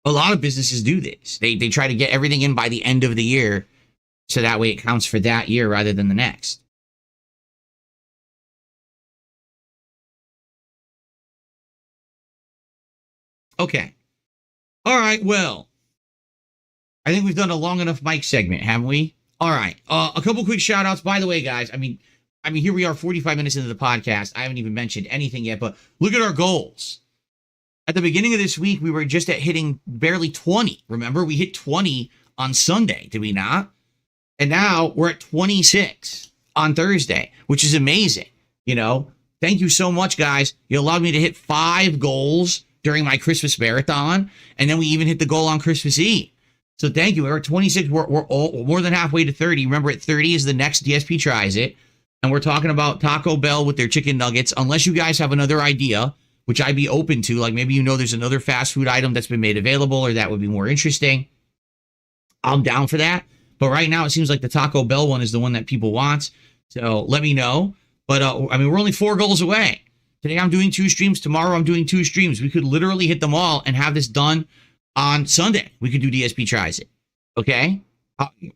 A lot of businesses do this. They try to get everything in by the end of the year, so that way it counts for that year rather than the next. Okay. All right, well, I think we've done a long enough mic segment, haven't we? All right. A couple quick shout outs. By the way, guys, I mean, here we are 45 minutes into the podcast. I haven't even mentioned anything yet, but look at our goals. At the beginning of this week, we were just at hitting barely 20. Remember, we hit 20 on Sunday, did we not? And now we're at 26 on Thursday, which is amazing. You know, thank you so much, guys. You allowed me to hit 5 goals during my Christmas marathon, and then we even hit the goal on Christmas Eve. So thank you. We're at 26. We're all, more than halfway to 30. Remember, at 30 is the next DSP tries it. And we're talking about Taco Bell with their chicken nuggets. Unless you guys have another idea, which I'd be open to, like maybe you know there's another fast food item that's been made available or that would be more interesting, I'm down for that. But right now, it seems like the Taco Bell one is the one that people want. So let me know. But I mean, we're only 4 goals away. Today I'm doing 2 streams. Tomorrow I'm doing 2 streams. We could literally hit them all and have this done on Sunday. We could do DSP Tries It. Okay?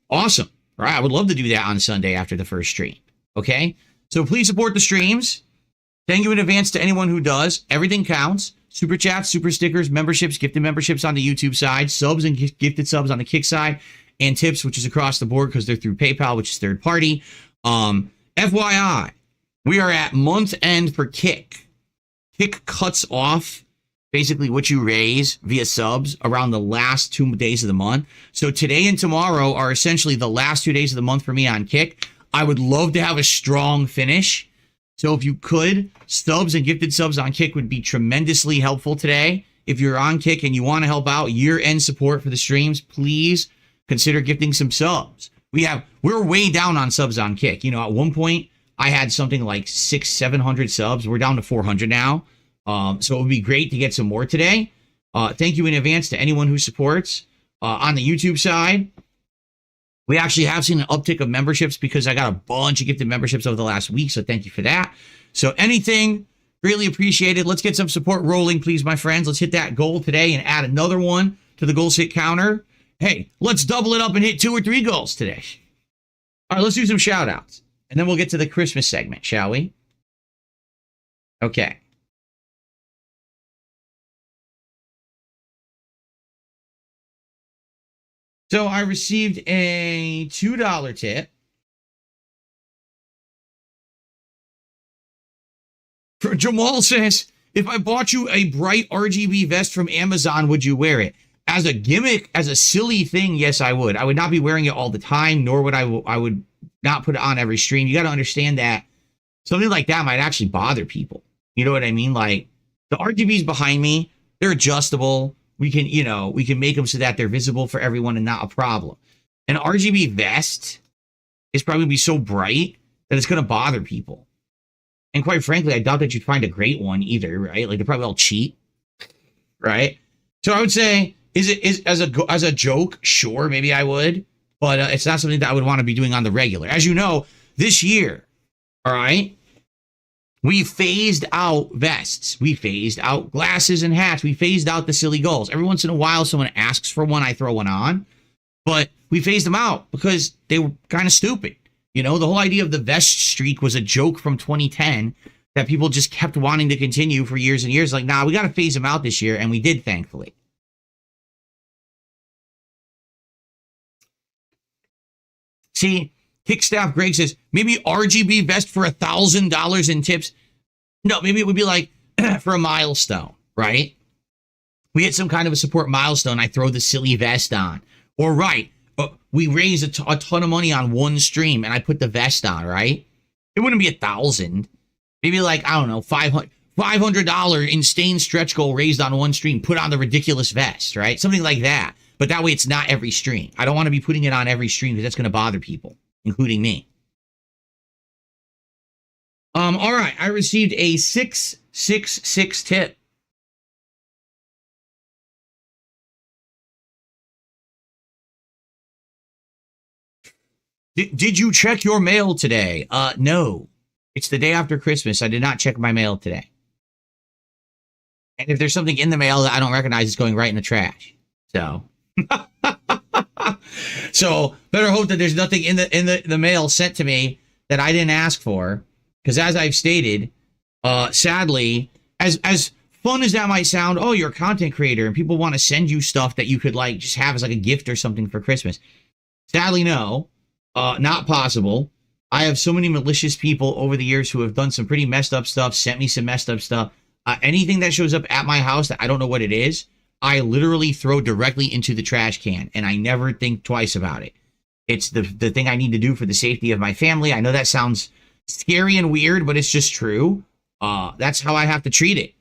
Awesome. All right. I would love to do that on Sunday after the first stream. Okay? So please support the streams. Thank you in advance to anyone who does. Everything counts. Super chats, super stickers, memberships, gifted memberships on the YouTube side, subs and gifted subs on the Kick side, and tips, which is across the board because they're through PayPal, which is third party. FYI, we are at month end for Kick. Kick cuts off basically what you raise via subs around the last 2 days of the month. So today and tomorrow are essentially the last 2 days of the month for me on Kick. I would love to have a strong finish. So if you could, subs and gifted subs on Kick would be tremendously helpful today. If you're on Kick and you want to help out year-end support for the streams, please consider gifting some subs. We're way down on subs on Kick. You know, at one point, I had something like 600-700 subs. We're down to 400 now. So it would be great to get some more today. Thank you in advance to anyone who supports. On the YouTube side, we actually have seen an uptick of memberships because I got a bunch of gifted memberships over the last week. So thank you for that. So anything, greatly appreciated. Let's get some support rolling, please, my friends. Let's hit that goal today and add another one to the goals hit counter. Hey, let's double it up and hit 2 or 3 goals today. All right, let's do some shout outs. And then we'll get to the Christmas segment, shall we? Okay. So I received a $2 tip Jamal says, if I bought you a bright RGB vest from Amazon, would you wear it? As a gimmick, as a silly thing, yes, I would. I would not be wearing it all the time, nor would I would not put it on every stream. You got to understand that something like that might actually bother people. You know what I mean? Like, the RGBs behind me, they're adjustable. We can make them so that they're visible for everyone and not a problem. an RGB vest is probably going to be so bright that it's going to bother people. And quite frankly, I doubt that you'd find a great one either, right? Like they're probably all cheap, right? So I would say, is as a joke, sure, maybe I would, but it's not something that I would want to be doing on the regular. As you know, this year, all right, we phased out vests, we phased out glasses and hats, we phased out the silly goals. Every once in a while, someone asks for one, I throw one on, but we phased them out because they were kind of stupid. You know, the whole idea of the vest streak was a joke from 2010 that people just kept wanting to continue for years and years. Like, nah, we got to phase them out this year. And we did, thankfully. See, Kickstaff Greg says, maybe RGB vest for $1,000 in tips. No, maybe it would be like for a milestone, right? We hit some kind of a support milestone. I throw the silly vest on. Or, right, we raise a ton of money on one stream and I put the vest on, right? It wouldn't be 1,000. Maybe like, I don't know, $500 insane stretch goal raised on one stream, put on the ridiculous vest, right? Something like that. But that way it's not every stream. I don't want to be putting it on every stream because that's going to bother people, including me. All right, I received a 666 tip. Did you check your mail today? No. It's the day after Christmas. I did not check my mail today. And if there's something in the mail that I don't recognize, it's going right in the trash. So, so better hope that there's nothing in the mail sent to me that I didn't ask for. Because as I've stated, sadly, as fun as that might sound, oh, you're a content creator and people want to send you stuff that you could like just have as like a gift or something for Christmas. Sadly, no. Not possible. I have so many malicious people over the years who have done some pretty messed up stuff, sent me some messed up stuff. Anything that shows up at my house that I don't know what it is, I literally throw directly into the trash can, and I never think twice about it. It's the thing I need to do for the safety of my family. I know that sounds scary and weird, but it's just true. That's how I have to treat it.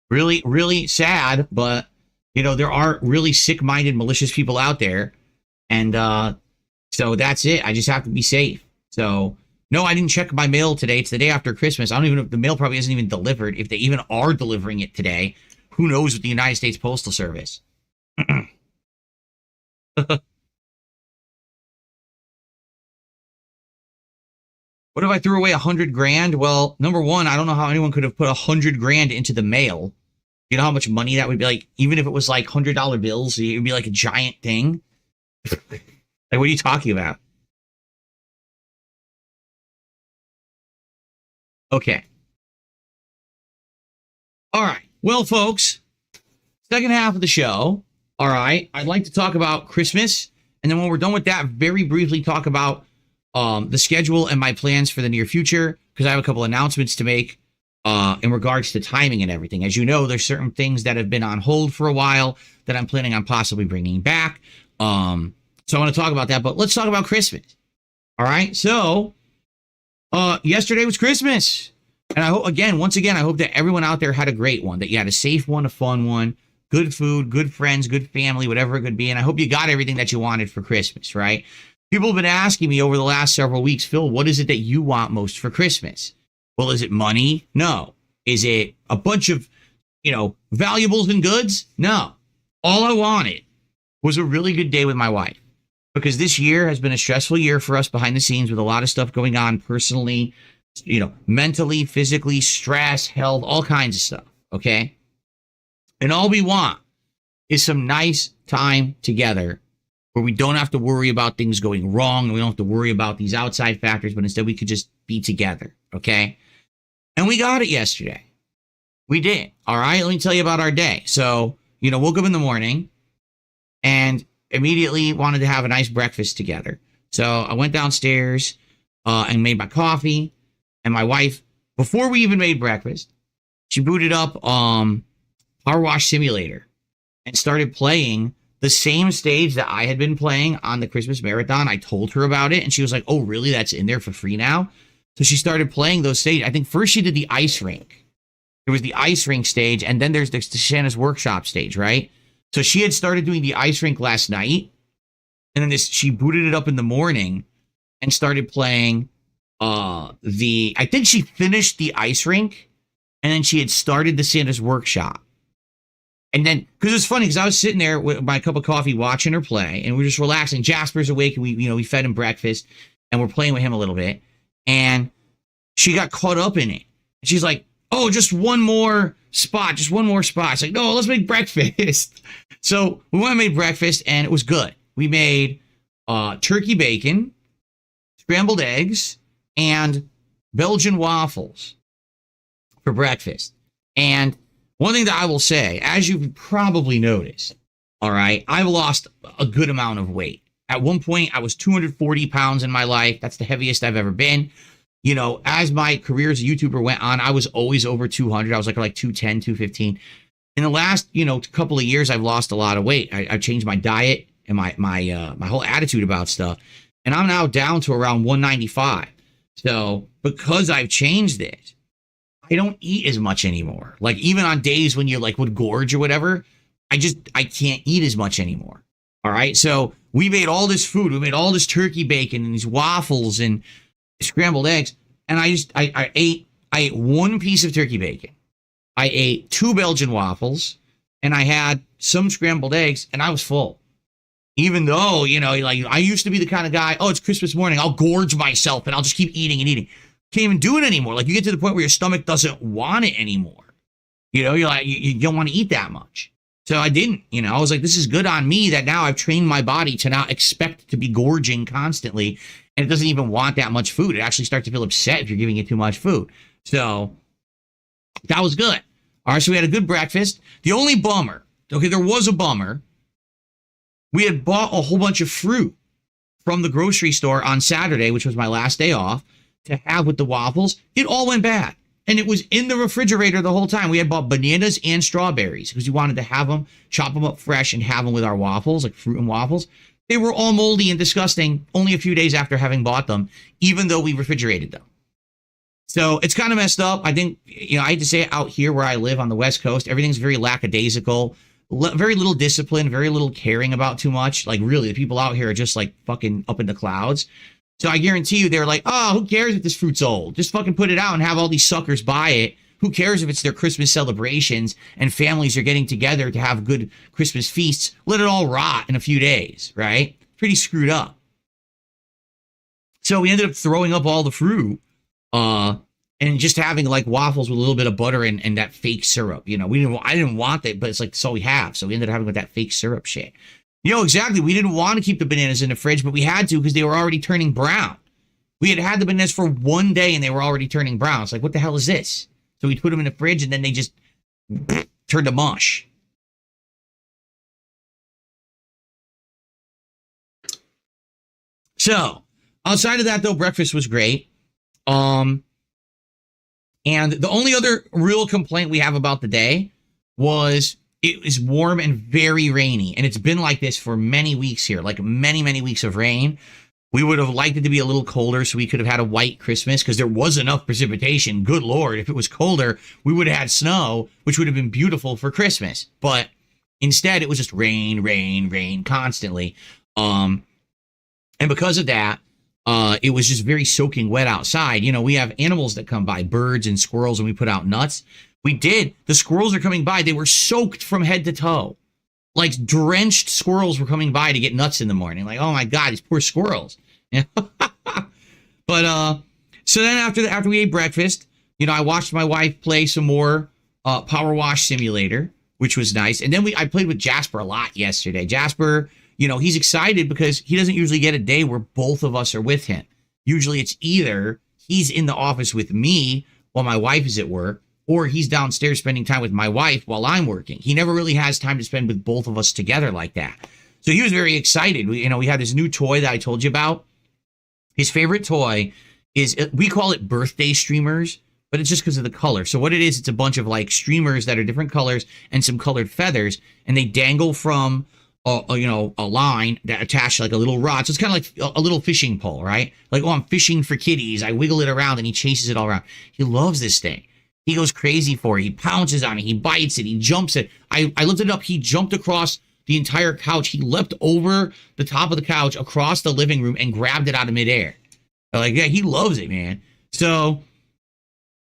Really, really sad, but, you know, there are really sick-minded, malicious people out there. And so that's it. I just have to be safe. So, no, I didn't check my mail today. It's the day after Christmas. I don't even know if the mail probably isn't even delivered. If they even are delivering it today, who knows with the United States Postal Service. What if I threw away $100,000? Well, number one, I don't know how anyone could have put $100,000 into the mail. You know how much money that would be? Like, even if it was like $100 bills, it would be like a giant thing. Like, what are you talking about? Okay. All right. Well, folks, second half of the show. All right. I'd like to talk about Christmas. And then when we're done with that, very briefly talk about the schedule and my plans for the near future, because I have a couple announcements to make in regards to timing and everything. As you know, there's certain things that have been on hold for a while that I'm planning on possibly bringing back. So I want to talk about that, but let's talk about Christmas. All right. So, yesterday was Christmas. And I hope, once again, I hope that everyone out there had a great one, that you had a safe one, a fun one, good food, good friends, good family, whatever it could be. And I hope you got everything that you wanted for Christmas, right? People have been asking me over the last several weeks, Phil, what is it that you want most for Christmas? Well, is it money? No. Is it a bunch of, valuables and goods? No. All I wanted was a really good day with my wife. Because this year has been a stressful year for us behind the scenes with a lot of stuff going on personally, mentally, physically, stress, health, all kinds of stuff, okay? And all we want is some nice time together where we don't have to worry about things going wrong and we don't have to worry about these outside factors, but instead we could just be together, okay? And we got it yesterday. We did, all right? Let me tell you about our day. So, woke up in the morning and immediately wanted to have a nice breakfast together. So I went downstairs and made my coffee. And my wife, before we even made breakfast, she booted up Power Wash Simulator and started playing the same stage that I had been playing on the Christmas Marathon. I told her about it, and she was like, oh, really? That's in there for free now? So she started playing those stages. I think first she did the ice rink. There was the ice rink stage, and then there's the Shanta's Workshop stage, right? So she had started doing the ice rink last night, and then she booted it up in the morning and started playing I think she finished the ice rink, and then she had started the Santa's workshop. And then, because it's funny, because I was sitting there with my cup of coffee watching her play, and we're just relaxing. Jasper's awake, and we fed him breakfast, and we're playing with him a little bit. And she got caught up in it. And she's like, oh, just one more spot. It's like, no, let's make breakfast. So we went and made breakfast, and it was good. We made turkey bacon, scrambled eggs, and Belgian waffles for breakfast. And one thing that I will say, as you've probably noticed, all right, I've lost a good amount of weight. At one point, I was 240 pounds in my life. That's the heaviest I've ever been. You know, as my career as a YouTuber went on, I was always over 200. I was like 210, 215. In the last, couple of years, I've lost a lot of weight. I've changed my diet and my whole attitude about stuff. And I'm now down to around 195. So because I've changed it, I don't eat as much anymore. Like even on days when you would gorge or whatever, I can't eat as much anymore. All right. So we made all this food. We made all this turkey bacon and these waffles and scrambled eggs. And I ate one piece of turkey bacon. I ate 2 Belgian waffles, and I had some scrambled eggs, and I was full. Even though, I used to be the kind of guy, oh, it's Christmas morning, I'll gorge myself and I'll just keep eating and eating. Can't even do it anymore. Like you get to the point where your stomach doesn't want it anymore. You're like, you don't want to eat that much. So I didn't, I was like, this is good on me that now I've trained my body to not expect to be gorging constantly. And it doesn't even want that much food. It actually starts to feel upset if you're giving it too much food. So that was good. All right. So we had a good breakfast. The only bummer, okay, there was a bummer. We had bought a whole bunch of fruit from the grocery store on Saturday, which was my last day off, to have with the waffles. It all went bad. And it was in the refrigerator the whole time. We had bought bananas and strawberries because we wanted to have them, chop them up fresh and have them with our waffles, like fruit and waffles. They were all moldy and disgusting only a few days after having bought them, even though we refrigerated them. So it's kind of messed up. I think, I hate to say it, out here where I live on the West Coast, everything's very lackadaisical. Very little discipline, very little caring about too much. Like really, the people out here are just like fucking up in the clouds. So I guarantee you they're like, oh, who cares if this fruit's old? Just fucking put it out and have all these suckers buy it. Who cares if it's their Christmas celebrations and families are getting together to have good Christmas feasts? Let it all rot in a few days, right? Pretty screwed up. So we ended up throwing up all the fruit and just having like waffles with a little bit of butter and that fake syrup. I didn't want that, but it's like, that's all we have. So we ended up having with that fake syrup shit. Exactly. We didn't want to keep the bananas in the fridge, but we had to because they were already turning brown. We had the bananas for one day and they were already turning brown. It's like, what the hell is this? So we put them in the fridge and then they just turned to mush. So outside of that, though, breakfast was great. And the only other real complaint we have about the day was it was warm and very rainy. And it's been like this for many weeks here, like many, many weeks of rain. We would have liked it to be a little colder so we could have had a white Christmas because there was enough precipitation. Good Lord, if it was colder, we would have had snow, which would have been beautiful for Christmas. But instead, it was just rain, rain, rain constantly. And because of that, it was just very soaking wet outside. We have animals that come by, birds and squirrels, and we put out nuts. We did. The squirrels are coming by. They were soaked from head to toe. Like drenched squirrels were coming by to get nuts in the morning. Like, oh my God, these poor squirrels. But so then after we ate breakfast, I watched my wife play some more Power Wash Simulator, which was nice. And then I played with Jasper a lot yesterday. Jasper, he's excited because he doesn't usually get a day where both of us are with him. Usually it's either he's in the office with me while my wife is at work, or he's downstairs spending time with my wife while I'm working. He never really has time to spend with both of us together like that. So he was very excited. We had this new toy that I told you about. His favorite toy is, we call it birthday streamers, but it's just because of the color. So what it is, it's a bunch of like streamers that are different colors and some colored feathers, and they dangle from a line that attached to like a little rod. So it's kind of like a little fishing pole, right? Like, oh, I'm fishing for kitties. I wiggle it around and he chases it all around. He loves this thing. He goes crazy for it. He pounces on it. He bites it. He jumps it. I looked it up. He jumped across the entire couch. He leapt over the top of the couch across the living room and grabbed it out of midair. Like, yeah, he loves it, man. So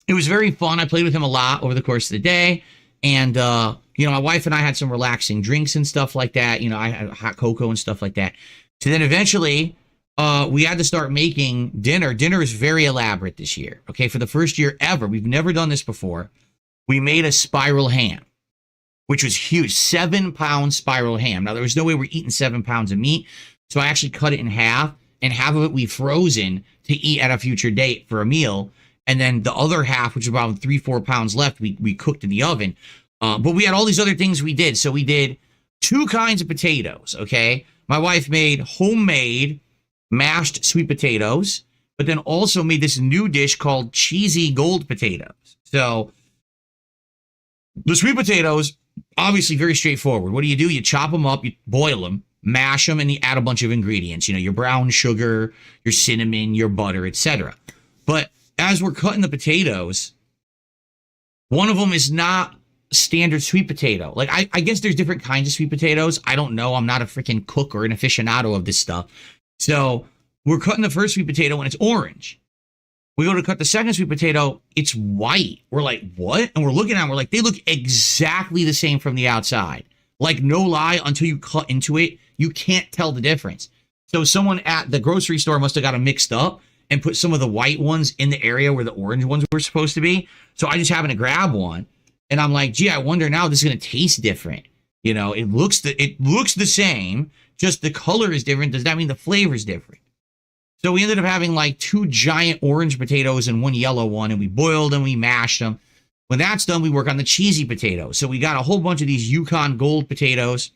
it was very fun. I played with him a lot over the course of the day. And, my wife and I had some relaxing drinks and stuff like that. I had hot cocoa and stuff like that. So then eventually we had to start making dinner. Dinner is very elaborate this year. Okay. For the first year ever, we've never done this before. We made a spiral ham, which was huge, 7-pound spiral ham. Now, there was no way we're eating 7 pounds of meat. So I actually cut it in half, and half of it we frozen to eat at a future date for a meal. And then the other half, which was about 3-4 pounds left, we cooked in the oven. But we had all these other things we did. So we did 2 kinds of potatoes, okay? My wife made homemade mashed sweet potatoes, but then also made this new dish called cheesy gold potatoes. So the sweet potatoes, obviously very straightforward. What do? You chop them up, you boil them, mash them, and you add a bunch of ingredients. Your brown sugar, your cinnamon, your butter, etc. But as we're cutting the potatoes, one of them is not standard sweet potato. Like, I guess there's different kinds of sweet potatoes. I don't know. I'm not a freaking cook or an aficionado of this stuff. So we're cutting the first sweet potato and it's orange. We go to cut the second sweet potato, it's white. We're like, what? And we're looking at them, we're like, they look exactly the same from the outside. Like, no lie, until you cut into it, you can't tell the difference. So someone at the grocery store must have got them mixed up and put some of the white ones in the area where the orange ones were supposed to be. So I just happened to grab one. And I'm like, gee, I wonder now if this is going to taste different. It looks the same, just the color is different. Does that mean the flavor is different? So we ended up having like 2 giant orange potatoes and 1 yellow one, and we boiled them, we mashed them. When that's done, we work on the cheesy potatoes. So we got a whole bunch of these Yukon Gold potatoes,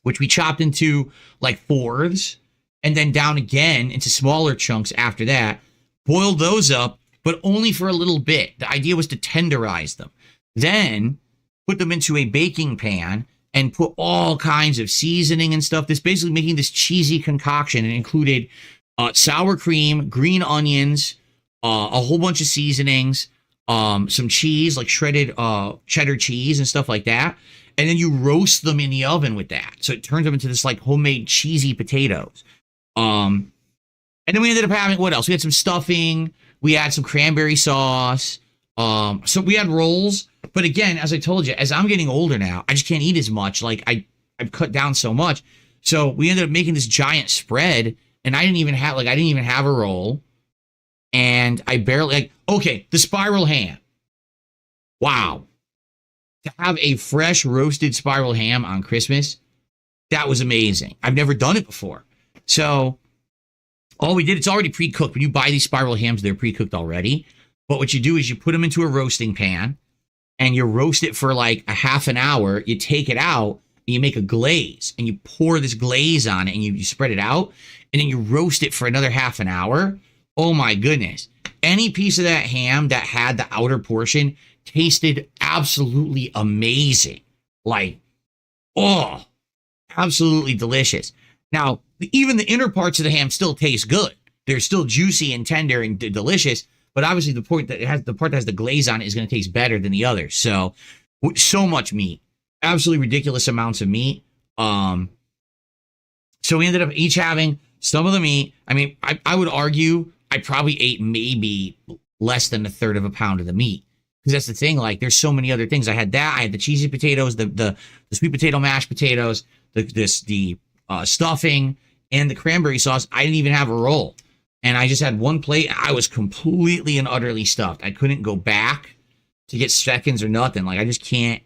which we chopped into like 4ths, and then down again into smaller chunks after that. Boiled those up, but only for a little bit. The idea was to tenderize them. Then put them into a baking pan and put all kinds of seasoning and stuff. This basically making this cheesy concoction. It included sour cream, green onions, a whole bunch of seasonings, some cheese, like shredded cheddar cheese and stuff like that. And then you roast them in the oven with that. So it turns them into this like homemade cheesy potatoes. And then we ended up having, what else? We had some stuffing. We had some cranberry sauce. So we had rolls. But again, as I told you, as I'm getting older now, I just can't eat as much. Like, I've cut down so much. So we ended up making this giant spread, and I didn't even have a roll. And I barely, okay, the spiral ham. Wow. To have a fresh roasted spiral ham on Christmas, that was amazing. I've never done it before. So all we did, it's already pre-cooked. When you buy these spiral hams, they're pre-cooked already. But what you do is you put them into a roasting pan, and you roast it for like a half an hour. You take it out, and you make a glaze, and you pour this glaze on it, and you spread it out, and then you roast it for another half an hour. Oh my goodness. Any piece of that ham that had the outer portion tasted absolutely amazing. Like, oh, absolutely delicious. Now, even the inner parts of the ham still taste good. They're still juicy and tender and delicious. But obviously, the part that has the glaze on it is going to taste better than the others. So much meat, absolutely ridiculous amounts of meat. So we ended up each having some of the meat. I mean, I would argue I probably ate maybe less than 1/3 of a pound of the meat, because that's the thing. Like, there's so many other things. I had that. I had the cheesy potatoes, the sweet potato mashed potatoes, the stuffing, and the cranberry sauce. I didn't even have a roll. And I just had one plate. I was completely and utterly stuffed. I couldn't go back to get seconds or nothing. Like, I just can't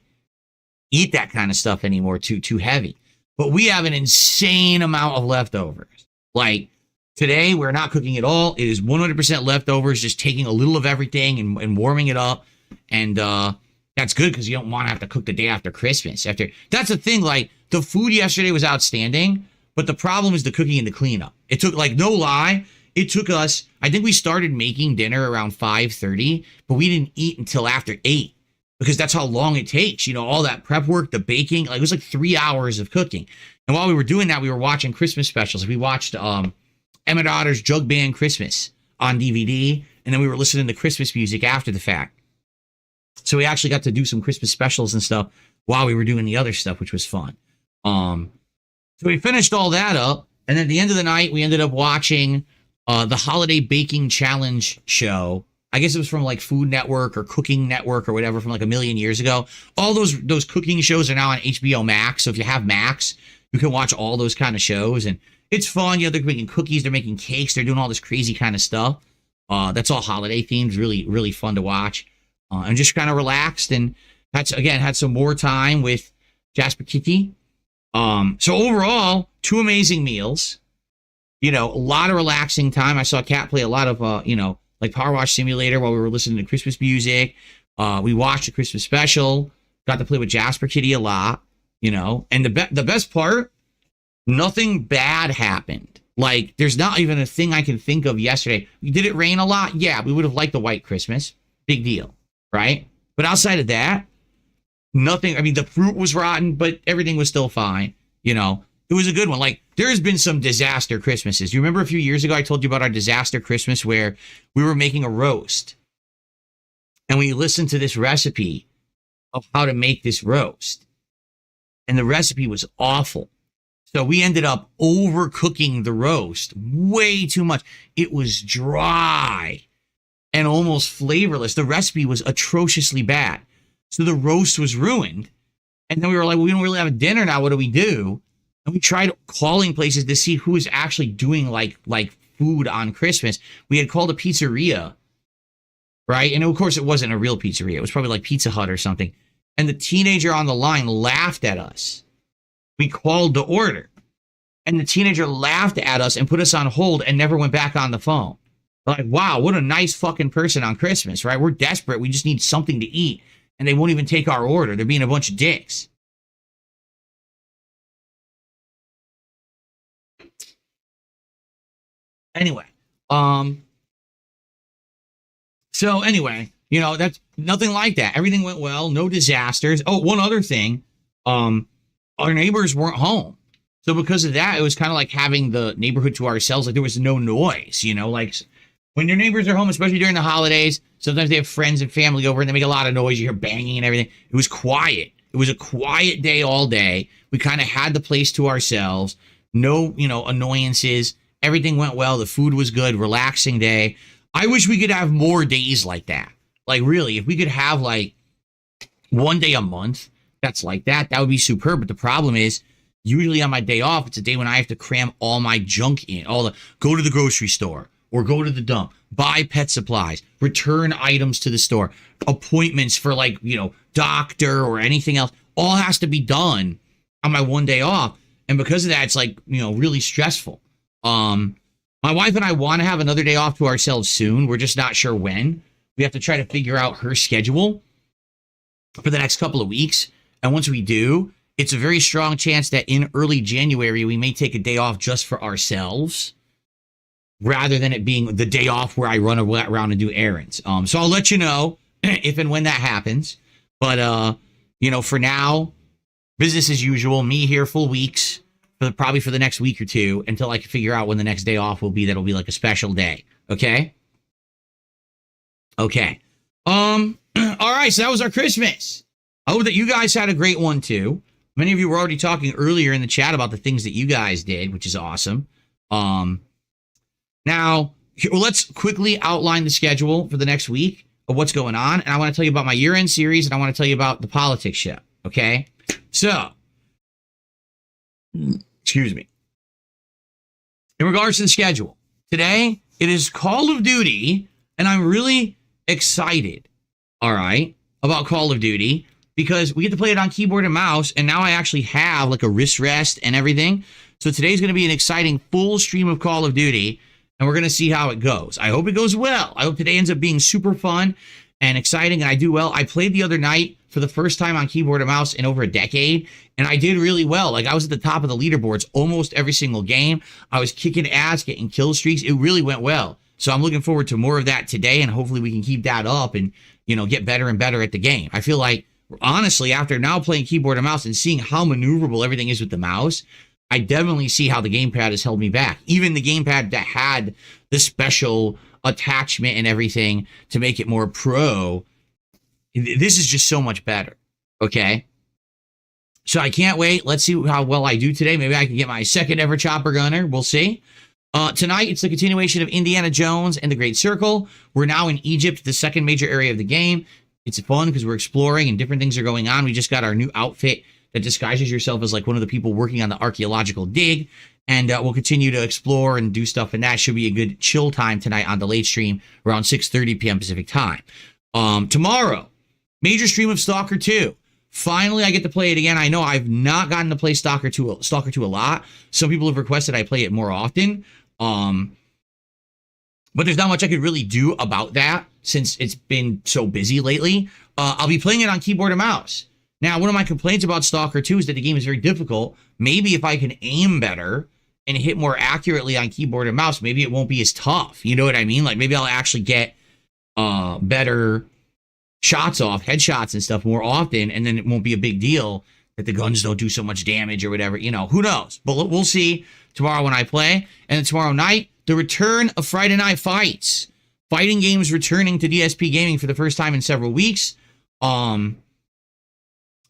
eat that kind of stuff anymore. Too heavy. But we have an insane amount of leftovers. Like, today, we're not cooking at all. It is 100% leftovers, just taking a little of everything and warming it up. And that's good, because you don't want to have to cook the day after Christmas. That's the thing. Like, the food yesterday was outstanding, but the problem is the cooking and the cleanup. It took, like, no lie, it took us, I think we started making dinner around 5:30, but we didn't eat until after 8, because that's how long it takes. All that prep work, the baking, like, it was like 3 hours of cooking. And while we were doing that, we were watching Christmas specials. We watched Emmett Otter's Jug Band Christmas on DVD, and then we were listening to Christmas music after the fact. So we actually got to do some Christmas specials and stuff while we were doing the other stuff, which was fun. So we finished all that up. And at the end of the night, we ended up watching the Holiday Baking Challenge show. I guess it was from like Food Network or Cooking Network or whatever from like a million years ago. All those cooking shows are now on HBO Max. So if you have Max, you can watch all those kind of shows. And it's fun. You know, they're making cookies, they're making cakes, they're doing all this crazy kind of stuff. That's all holiday themed. Really, really fun to watch. And just kind of relaxed and had some more time with Jasper Kitty. So overall, 2 amazing meals. You know, a lot of relaxing time. I saw Kat play a lot of, like Power Wash Simulator while we were listening to Christmas music. We watched a Christmas special. Got to play with Jasper Kitty a lot, you know. And the best part, nothing bad happened. Like, there's not even a thing I can think of yesterday. Did it rain a lot? Yeah, we would have liked the white Christmas. Big deal, right? But outside of that, nothing. I mean, the fruit was rotten, but everything was still fine. You know, it was a good one. Like, there's been some disaster Christmases. You remember a few years ago, I told you about our disaster Christmas where we were making a roast and we listened to this recipe of how to make this roast. And the recipe was awful. So we ended up overcooking the roast way too much. It was dry and almost flavorless. The recipe was atrociously bad. So the roast was ruined. And then we were like, well, we don't really have a dinner now. What do we do? And we tried calling places to see who was actually doing like food on Christmas. We had called a pizzeria, right? And of course, it wasn't a real pizzeria. It was probably like Pizza Hut or something. And the teenager on the line laughed at us. We called the order. And the teenager laughed at us and put us on hold and never went back on the phone. Like, wow, what a nice fucking person on Christmas, right? We're desperate. We just need something to eat. And they won't even take our order. They're being a bunch of dicks. Anyway, so anyway, you know, that's nothing like that. Everything went well, no disasters. Oh, one other thing, our neighbors weren't home. So because of that, it was kind of like having the neighborhood to ourselves. Like there was no noise, you know, like when your neighbors are home, especially during the holidays, sometimes they have friends and family over and they make a lot of noise. You hear banging and everything. It was quiet. It was a quiet day all day. We kind of had the place to ourselves. No, you know, annoyances. Everything went well. The food was good. Relaxing day. I wish we could have more days like that. Like really, if we could have like one day a month that's like that, that would be superb. But the problem is, usually on my day off, it's a day when I have to cram all my junk in. Go to the grocery store or go to the dump, buy pet supplies, return items to the store, appointments for like, you know, doctor or anything else. All has to be done on my one day off. And because of that, it's like, you know, really stressful. My wife and I want to have another day off to ourselves soon. We're just not sure when. We have to try to figure out her schedule for the next couple of weeks. And once we do, it's a very strong chance that in early January, we may take a day off just for ourselves rather than it being the day off where I run around and do errands. So I'll let you know if and when that happens. But, you know, for now, business as usual, me here full weeks. Probably for the next week or two until I can figure out when the next day off will be. That'll be like a special day. Okay. Okay. All right. So that was our Christmas. I hope that you guys had a great one too. Many of you were already talking earlier in the chat about the things that you guys did, which is awesome. Now let's quickly outline the schedule for the next week of what's going on. And I want to tell you about my year-end series and I want to tell you about the politics show. Okay. So, excuse me. In regards to the schedule, today it is Call of Duty, and I'm really excited, all right, about Call of Duty because we get to play it on keyboard and mouse, and now I actually have like a wrist rest and everything. So today's going to be an exciting full stream of Call of Duty, and we're going to see how it goes. I hope it goes well. I hope today ends up being super fun and exciting, and I do well. I played the other night for the first time on keyboard and mouse in over a decade, and I did really well. Like, I was at the top of the leaderboards almost every single game. I was kicking ass, getting kill streaks. It really went well. So I'm looking forward to more of that today, and hopefully we can keep that up and, you know, get better and better at the game. I feel like, honestly, after now playing keyboard and mouse and seeing how maneuverable everything is with the mouse, I definitely see how the gamepad has held me back. Even the gamepad that had the special attachment and everything to make it more pro This is just so much better. Okay. So I can't wait. Let's see how well I do today. Maybe I can get my second ever chopper gunner. We'll see. Tonight, it's the continuation of Indiana Jones and the Great Circle. We're now in Egypt, the second major area of the game. It's fun because we're exploring and different things are going on. We just got our new outfit that disguises yourself as like one of the people working on the archaeological dig. And we'll continue to explore and do stuff. And that should be a good chill time tonight on the late stream around 6:30 p.m. Pacific time. Tomorrow, major stream of Stalker 2. Finally, I get to play it again. I know I've not gotten to play Stalker 2 a lot. Some people have requested I play it more often. But there's not much I could really do about that since it's been so busy lately. I'll be playing it on keyboard and mouse. Now, one of my complaints about Stalker 2 is that the game is very difficult. Maybe if I can aim better and hit more accurately on keyboard and mouse, maybe it won't be as tough. You know what I mean? Like maybe I'll actually get better shots off, headshots and stuff more often, and then it won't be a big deal that the guns don't do so much damage or whatever. You know, who knows? But we'll see tomorrow when I play. And then tomorrow night, the return of Friday Night Fights. Fighting games returning to DSP Gaming for the first time in several weeks. I'm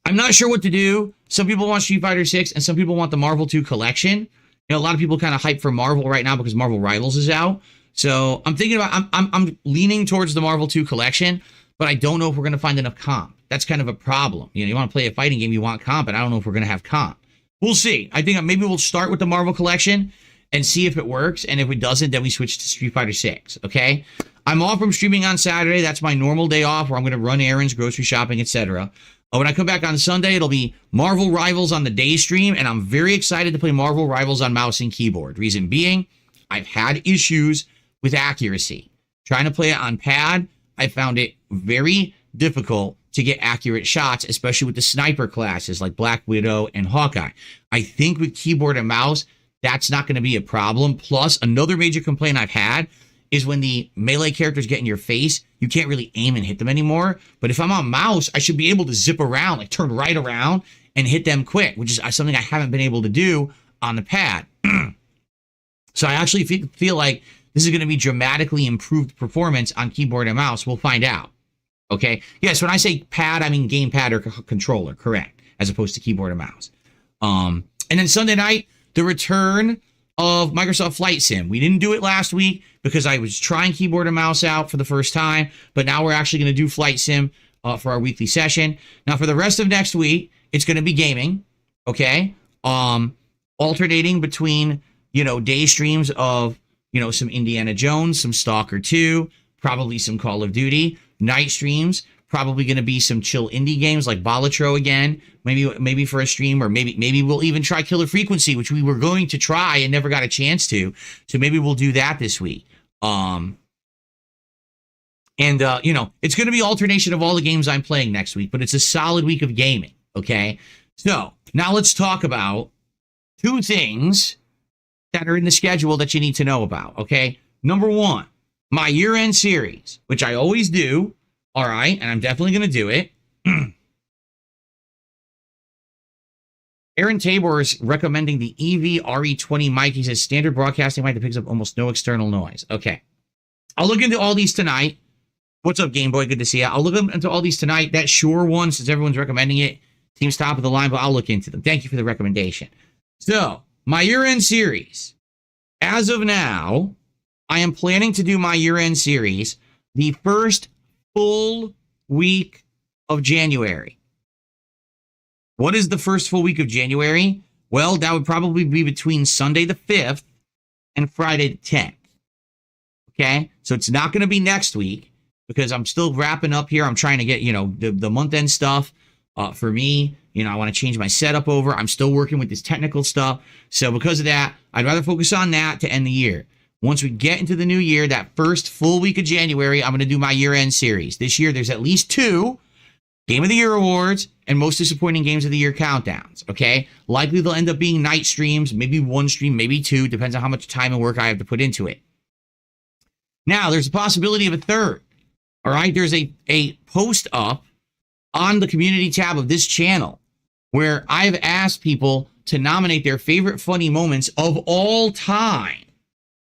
not sure what to do. Some people want Street Fighter 6 and some people want the Marvel 2 collection. You know, a lot of people kind of hype for Marvel right now because Marvel Rivals is out. So I'm thinking about, I'm leaning towards the Marvel 2 collection, but I don't know if we're going to find enough comp. That's kind of a problem. You know, you want to play a fighting game, you want comp, and I don't know if we're going to have comp. We'll see. I think maybe we'll start with the Marvel collection and see if it works. And if it doesn't, then we switch to Street Fighter 6. Okay. I'm off from streaming on Saturday. That's my normal day off where I'm going to run errands, grocery shopping, etc. When I come back on Sunday, it'll be Marvel Rivals on the day stream. And I'm very excited to play Marvel Rivals on mouse and keyboard. Reason being, I've had issues with accuracy. Trying to play it on pad, I found it very difficult to get accurate shots, especially with the sniper classes like Black Widow and Hawkeye. I think with keyboard and mouse, that's not going to be a problem. Plus, another major complaint I've had is when the melee characters get in your face, you can't really aim and hit them anymore. But if I'm on mouse, I should be able to zip around, like turn right around and hit them quick, which is something I haven't been able to do on the pad. So I actually feel like this is going to be dramatically improved performance on keyboard and mouse. We'll find out. Okay. Yes, when I say pad, I mean gamepad or controller, correct, as opposed to keyboard and mouse. And then Sunday night, the return of Microsoft Flight Sim. We didn't do it last week because I was trying keyboard and mouse out for the first time, but now we're actually going to do Flight Sim for our weekly session. Now, for the rest of next week, it's going to be gaming. Okay. Alternating between, you know, day streams of, you know, some Indiana Jones, some Stalker 2, probably some Call of Duty. Night streams, probably going to be some chill indie games like Balatro again, maybe for a stream, or maybe we'll even try Killer Frequency, which we were going to try and never got a chance to. So maybe we'll do that this week. You know, it's going to be alternation of all the games I'm playing next week, but it's a solid week of gaming. Okay. So now let's talk about two things that are in the schedule that you need to know about. Okay. Number one, my year-end series, which I always do. All right. And I'm definitely going to do it. Aaron Tabor is recommending the EV RE20 mic. He says standard broadcasting mic that picks up almost no external noise. Okay. I'll look into all these tonight. What's up, Game Boy? Good to see you. I'll look into all these tonight. That Shure one, since everyone's recommending it, seems top of the line, but I'll look into them. Thank you for the recommendation. So, my year-end series. As of now, I am planning to do my year-end series the first full week of January. What is the first full week of January? Well, that would probably be between Sunday the 5th and Friday the 10th. Okay? So it's not going to be next week because I'm still wrapping up here. I'm trying to get, you know, the month-end stuff for me. You know, I want to change my setup over. I'm still working with this technical stuff. So because of that, I'd rather focus on that to end the year. Once we get into the new year, that first full week of January, I'm going to do my year-end series. This year, there's at least 2 Game of the Year awards and most disappointing games of the year countdowns, okay? Likely they'll end up being night streams, maybe 1 stream, maybe 2, depends on how much time and work I have to put into it. Now, there's a possibility of a third, all right? There's a post up on the community tab of this channel where I've asked people to nominate their favorite funny moments of all time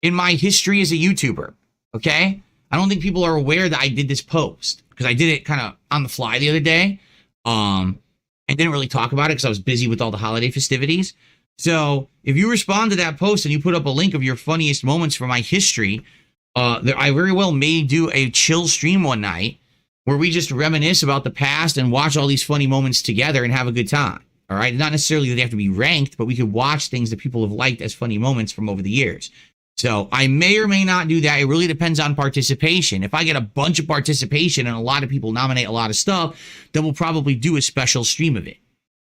in my history as a YouTuber, okay? I don't think people are aware that I did this post, because I did it kind of on the fly the other day. And didn't really talk about it because I was busy with all the holiday festivities. So if you respond to that post and you put up a link of your funniest moments from my history, I very well may do a chill stream one night where we just reminisce about the past and watch all these funny moments together and have a good time. All right. Not necessarily that they have to be ranked, but we could watch things that people have liked as funny moments from over the years. So I may or may not do that. It really depends on participation. If I get a bunch of participation and a lot of people nominate a lot of stuff, then we'll probably do a special stream of it.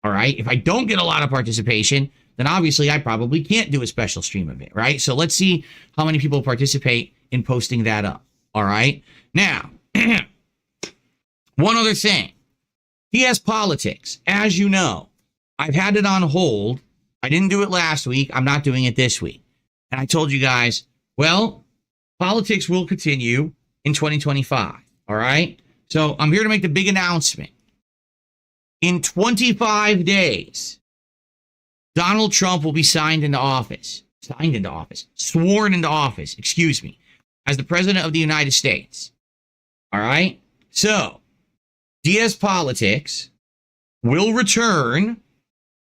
All right. If I don't get a lot of participation, then obviously I probably can't do a special stream of it. Right. So let's see how many people participate in posting that up. All right. Now, one other thing. PS Politics. As you know, I've had it on hold. I didn't do it last week. I'm not doing it this week. And I told you guys, well, politics will continue in 2025. All right. So I'm here to make the big announcement. In 25 days, Donald Trump will be sworn into office, excuse me, as the president of the United States. All right. So DS Politics will return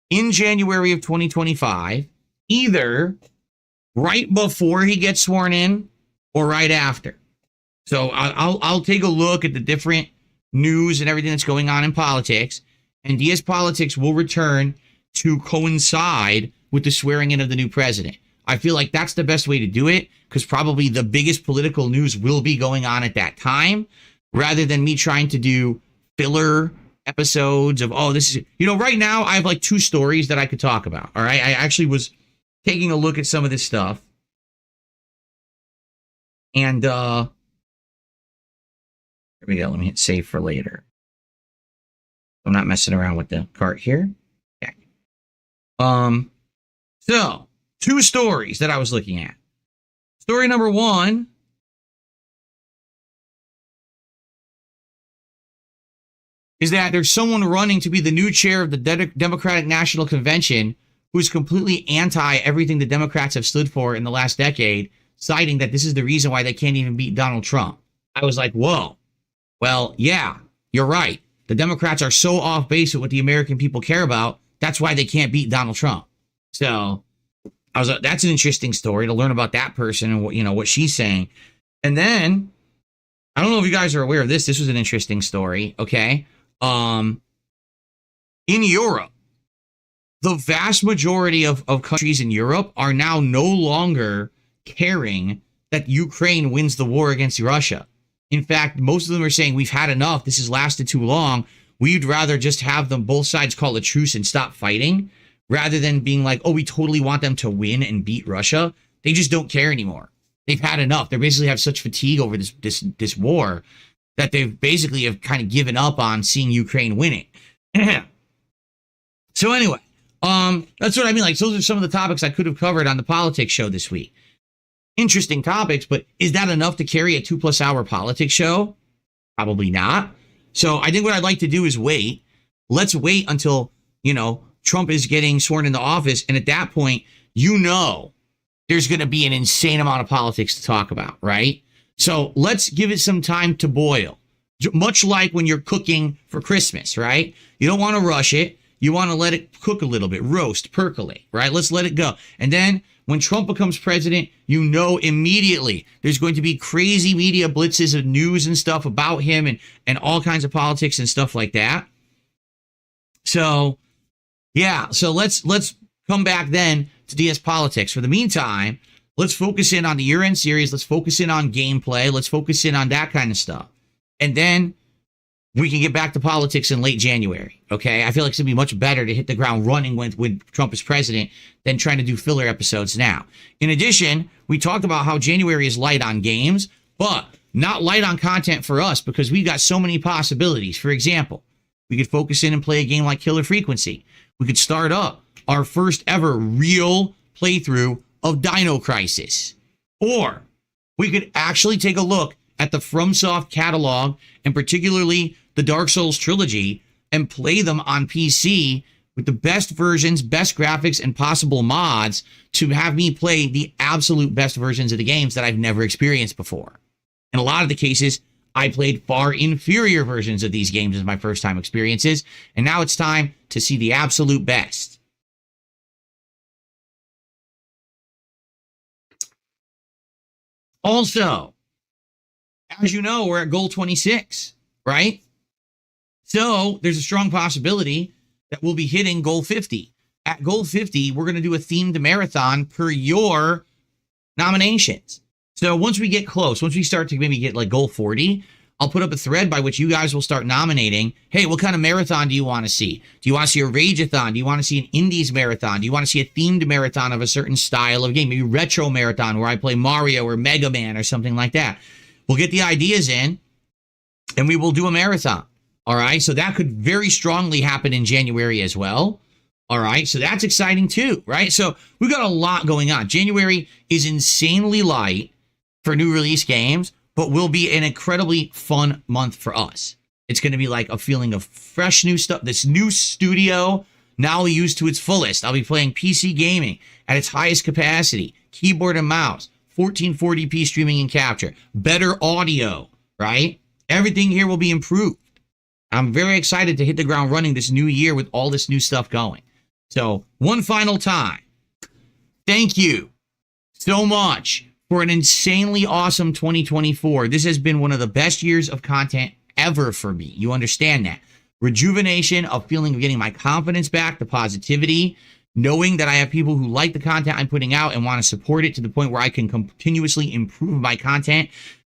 in January of 2025, either right before he gets sworn in or right after. So I'll take a look at the different news and everything that's going on in politics, and DS Politics will return to coincide with the swearing in of the new president. I feel like that's the best way to do it, because probably the biggest political news will be going on at that time, rather than me trying to do filler episodes of, oh, this is, right now I have like 2 stories that I could talk about. All right. I actually was taking a look at some of this stuff. And here we go. Let me hit save for later. I'm not messing around with the cart here. Okay. So 2 stories that I was looking at. Story number 1. Is that there's someone running to be the new chair of the Democratic National Convention who's completely anti everything the Democrats have stood for in the last decade, citing that this is the reason why they can't even beat Donald Trump. I was like, whoa. Well, yeah, you're right. The Democrats are so off base with what the American people care about. That's why they can't beat Donald Trump. So that's an interesting story to learn about that person and what she's saying. And then I don't know if you guys are aware of this. This was an interesting story. Okay. In Europe, the vast majority of countries in Europe are now no longer caring that Ukraine wins the war against Russia. In fact, most of them are saying we've had enough. This has lasted too long. We'd rather just have them both sides call a truce and stop fighting, rather than being like, oh, we totally want them to win and beat Russia. They just don't care anymore. They've had enough. They basically have such fatigue over this war that they've basically have kind of given up on seeing Ukraine winning. So anyway, that's what I mean. Like, those are some of the topics I could have covered on the politics show this week. Interesting topics, but is that enough to carry a 2+ hour politics show? Probably not. So I think what I'd like to do is wait. Let's wait until, Trump is getting sworn into office. And at that point, there's going to be an insane amount of politics to talk about, right? So let's give it some time to boil. Much like when you're cooking for Christmas, right? You don't want to rush it. You want to let it cook a little bit, roast, percolate, right? Let's let it go. And then when Trump becomes president, immediately there's going to be crazy media blitzes of news and stuff about him and all kinds of politics and stuff like that. So, yeah. So let's come back then to DS Politics. For the meantime, let's focus in on the year-end series. Let's focus in on gameplay. Let's focus in on that kind of stuff. And then we can get back to politics in late January, okay? I feel like it's going to be much better to hit the ground running when Trump is president than trying to do filler episodes now. In addition, we talked about how January is light on games, but not light on content for us because we've got so many possibilities. For example, we could focus in and play a game like Killer Frequency. We could start up our first ever real playthrough of Dino Crisis. Or we could actually take a look at the FromSoft catalog, and particularly the Dark Souls trilogy, and play them on PC with the best versions, best graphics, and possible mods to have me play the absolute best versions of the games that I've never experienced before. In a lot of the cases, I played far inferior versions of these games as my first time experiences, and now it's time to see the absolute best. Also, as you know, we're at goal 26, right? So there's a strong possibility that we'll be hitting goal 50. At goal 50, we're going to do a themed marathon per your nominations. So once we get close, once we start to maybe get like goal 40, I'll put up a thread by which you guys will start nominating. Hey, what kind of marathon do you want to see? Do you want to see a Rageathon? Do you want to see an Indies marathon? Do you want to see a themed marathon of a certain style of game? Maybe retro marathon where I play Mario or Mega Man or something like that. We'll get the ideas in and we will do a marathon. All right. So that could very strongly happen in January as well. All right. So that's exciting too. Right. So we've got a lot going on. January is insanely light for new release games, but will be an incredibly fun month for us. It's going to be like a feeling of fresh new stuff. This new studio now used to its fullest. I'll be playing PC gaming at its highest capacity, keyboard and mouse, 1440p streaming and capture, better audio, right? Everything here will be improved. I'm very excited to hit the ground running this new year with all this new stuff going. So one final time, thank you so much for an insanely awesome 2024. This has been one of the best years of content ever for me. You understand that. Rejuvenation, a feeling of getting my confidence back, the positivity, knowing that I have people who like the content I'm putting out and want to support it to the point where I can continuously improve my content.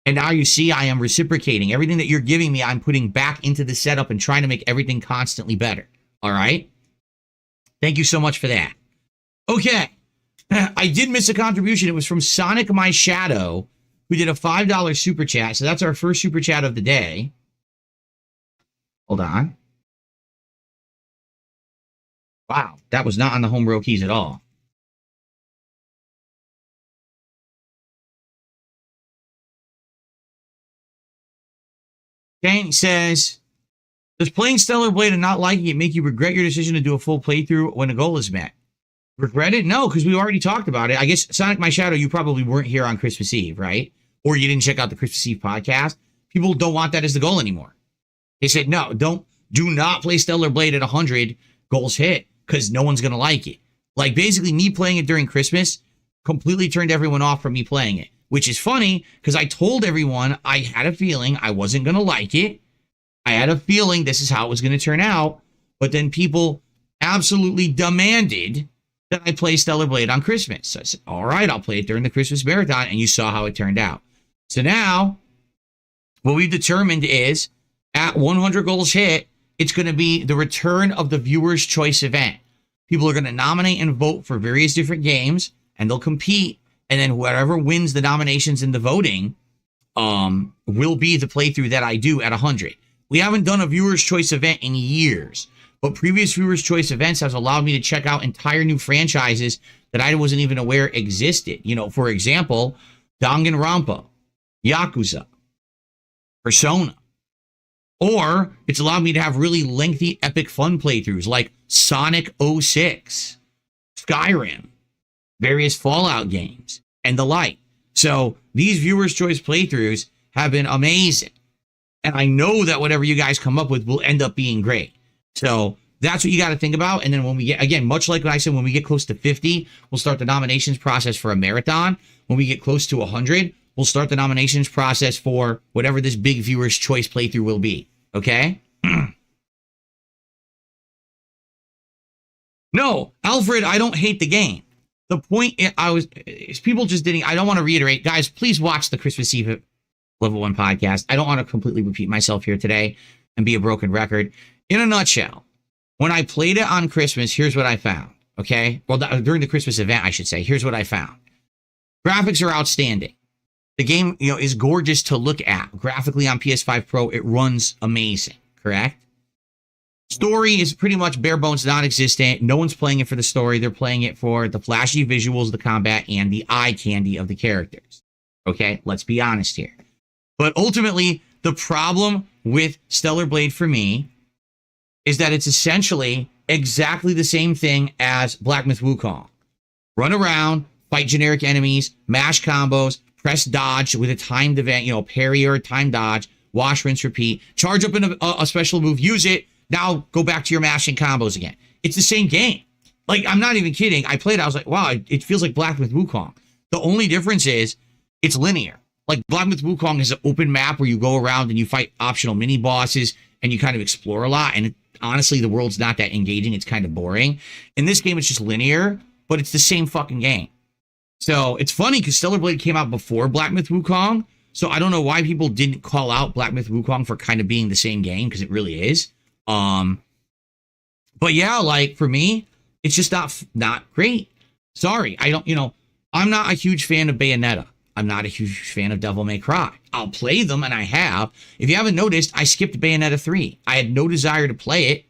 And now you see I am reciprocating. Everything that you're giving me, I'm putting back into the setup and trying to make everything constantly better. All right? Thank you so much for that. Okay. I did miss a contribution. It was from Sonic My Shadow, who did a $5 super chat. So that's our first super chat of the day. Hold on. Wow, that was not on the home row keys at all. Okay, he says, does playing Stellar Blade and not liking it make you regret your decision to do a full playthrough when a goal is met? Regret it? No, because we already talked about it. I guess Sonic My Shadow, you probably weren't here on Christmas Eve, right? Or you didn't check out the Christmas Eve podcast. People don't want that as the goal anymore. They said, no, do not play Stellar Blade at 100 goals hit because no one's going to like it. Like basically me playing it during Christmas completely turned everyone off from me playing it, which is funny because I told everyone I had a feeling I wasn't going to like it. I had a feeling this is how it was going to turn out. But then people absolutely demanded that I play Stellar Blade on Christmas. So I said, all right, I'll play it during the Christmas marathon. And you saw how it turned out. So now what we've determined is at 100 goals hit, it's going to be the return of the viewer's choice event. People are going to nominate and vote for various different games and they'll compete. And then whoever wins the nominations and the voting will be the playthrough that I do at 100. We haven't done a viewer's choice event in years, but previous viewers' choice events has allowed me to check out entire new franchises that I wasn't even aware existed. You know, for example, Danganronpa, Yakuza, Persona. Or it's allowed me to have really lengthy, epic fun playthroughs like Sonic 06, Skyrim, various Fallout games, and the like. So these viewers' choice playthroughs have been amazing. And I know that whatever you guys come up with will end up being great. So that's what you got to think about. And then when we get, again, much like what I said, when we get close to 50, we'll start the nominations process for a marathon. When we get close to 100, we'll start the nominations process for whatever this big viewer's choice playthrough will be. Okay? No, Alfred, I don't hate the game. The point is people just didn't, I don't want to reiterate. Guys, please watch the Christmas Eve Level 1 podcast. I don't want to completely repeat myself here today and be a broken record. In a nutshell, when I played it on Christmas, here's what I found. Okay? Well, during the Christmas event, I should say. Here's what I found. Graphics are outstanding. The game, is gorgeous to look at. Graphically on PS5 Pro, it runs amazing. Correct? Story is pretty much bare bones, non-existent. No one's playing it for the story. They're playing it for the flashy visuals, the combat, and the eye candy of the characters. Okay? Let's be honest here. But ultimately, the problem with Stellar Blade for me is that it's essentially exactly the same thing as Black Myth Wukong. Run around, fight generic enemies, mash combos, press dodge with a timed event, parry or time dodge, wash, rinse, repeat, charge up in a special move, use it. Now go back to your mashing combos again. It's the same game. Like, I'm not even kidding. I played, I was like, wow, it feels like Black Myth Wukong. The only difference is it's linear. Like, Black Myth Wukong is an open map where you go around and you fight optional mini bosses and you kind of explore a lot. And honestly, the world's not that engaging. It's kind of boring. In this game, it's just linear, but it's the same fucking game. So it's funny because Stellar Blade came out before Black Myth Wukong. So I don't know why people didn't call out Black Myth Wukong for kind of being the same game, because it really is. But yeah, like, for me, it's just not great. Sorry, I don't, I'm not a huge fan of Bayonetta. I'm not a huge fan of Devil May Cry. I'll play them, and I have. If you haven't noticed, I skipped Bayonetta 3. I had no desire to play it.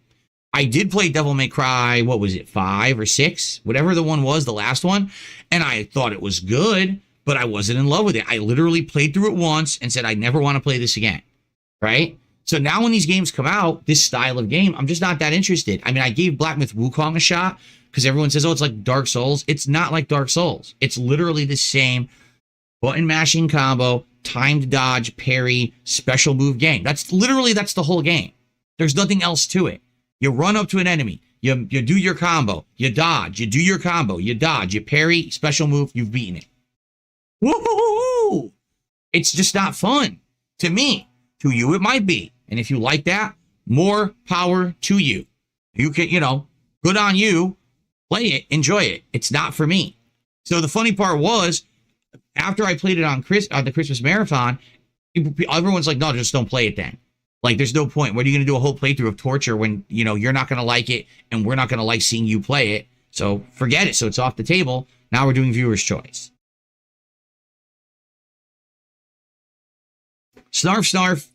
I did play Devil May Cry, what was it, 5 or 6? Whatever the one was, the last one. And I thought it was good, but I wasn't in love with it. I literally played through it once and said, I never want to play this again, right? So now when these games come out, this style of game, I'm just not that interested. I mean, I gave Black Myth Wukong a shot because everyone says, oh, it's like Dark Souls. It's not like Dark Souls. It's literally the same button mashing combo, timed dodge, parry, special move game. That's the whole game. There's nothing else to it. You run up to an enemy, you do your combo, you dodge, you do your combo, you dodge, you parry, special move, you've beaten it. Woo-hoo-hoo-hoo! It's just not fun. To me. To you, it might be. And if you like that, more power to you. You can, good on you. Play it, enjoy it. It's not for me. So the funny part was, after I played it on the Christmas Marathon, everyone's like, no, just don't play it then. Like, there's no point. What are you going to do a whole playthrough of torture when, you're not going to like it and we're not going to like seeing you play it? So forget it. So it's off the table. Now we're doing viewer's choice. Snarf, snarf.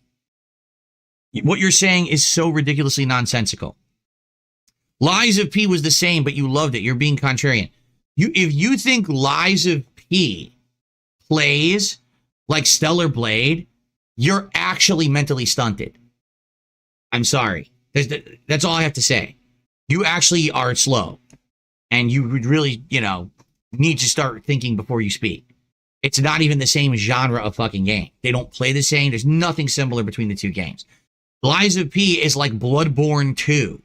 What you're saying is so ridiculously nonsensical. Lies of P was the same, but you loved it. You're being contrarian. If you think Lies of P plays like Stellar Blade, you're actually mentally stunted. I'm sorry. That's all I have to say. You actually are slow. And you would really, need to start thinking before you speak. It's not even the same genre of fucking game. They don't play the same. There's nothing similar between the two games. Lies of P is like Bloodborne 2.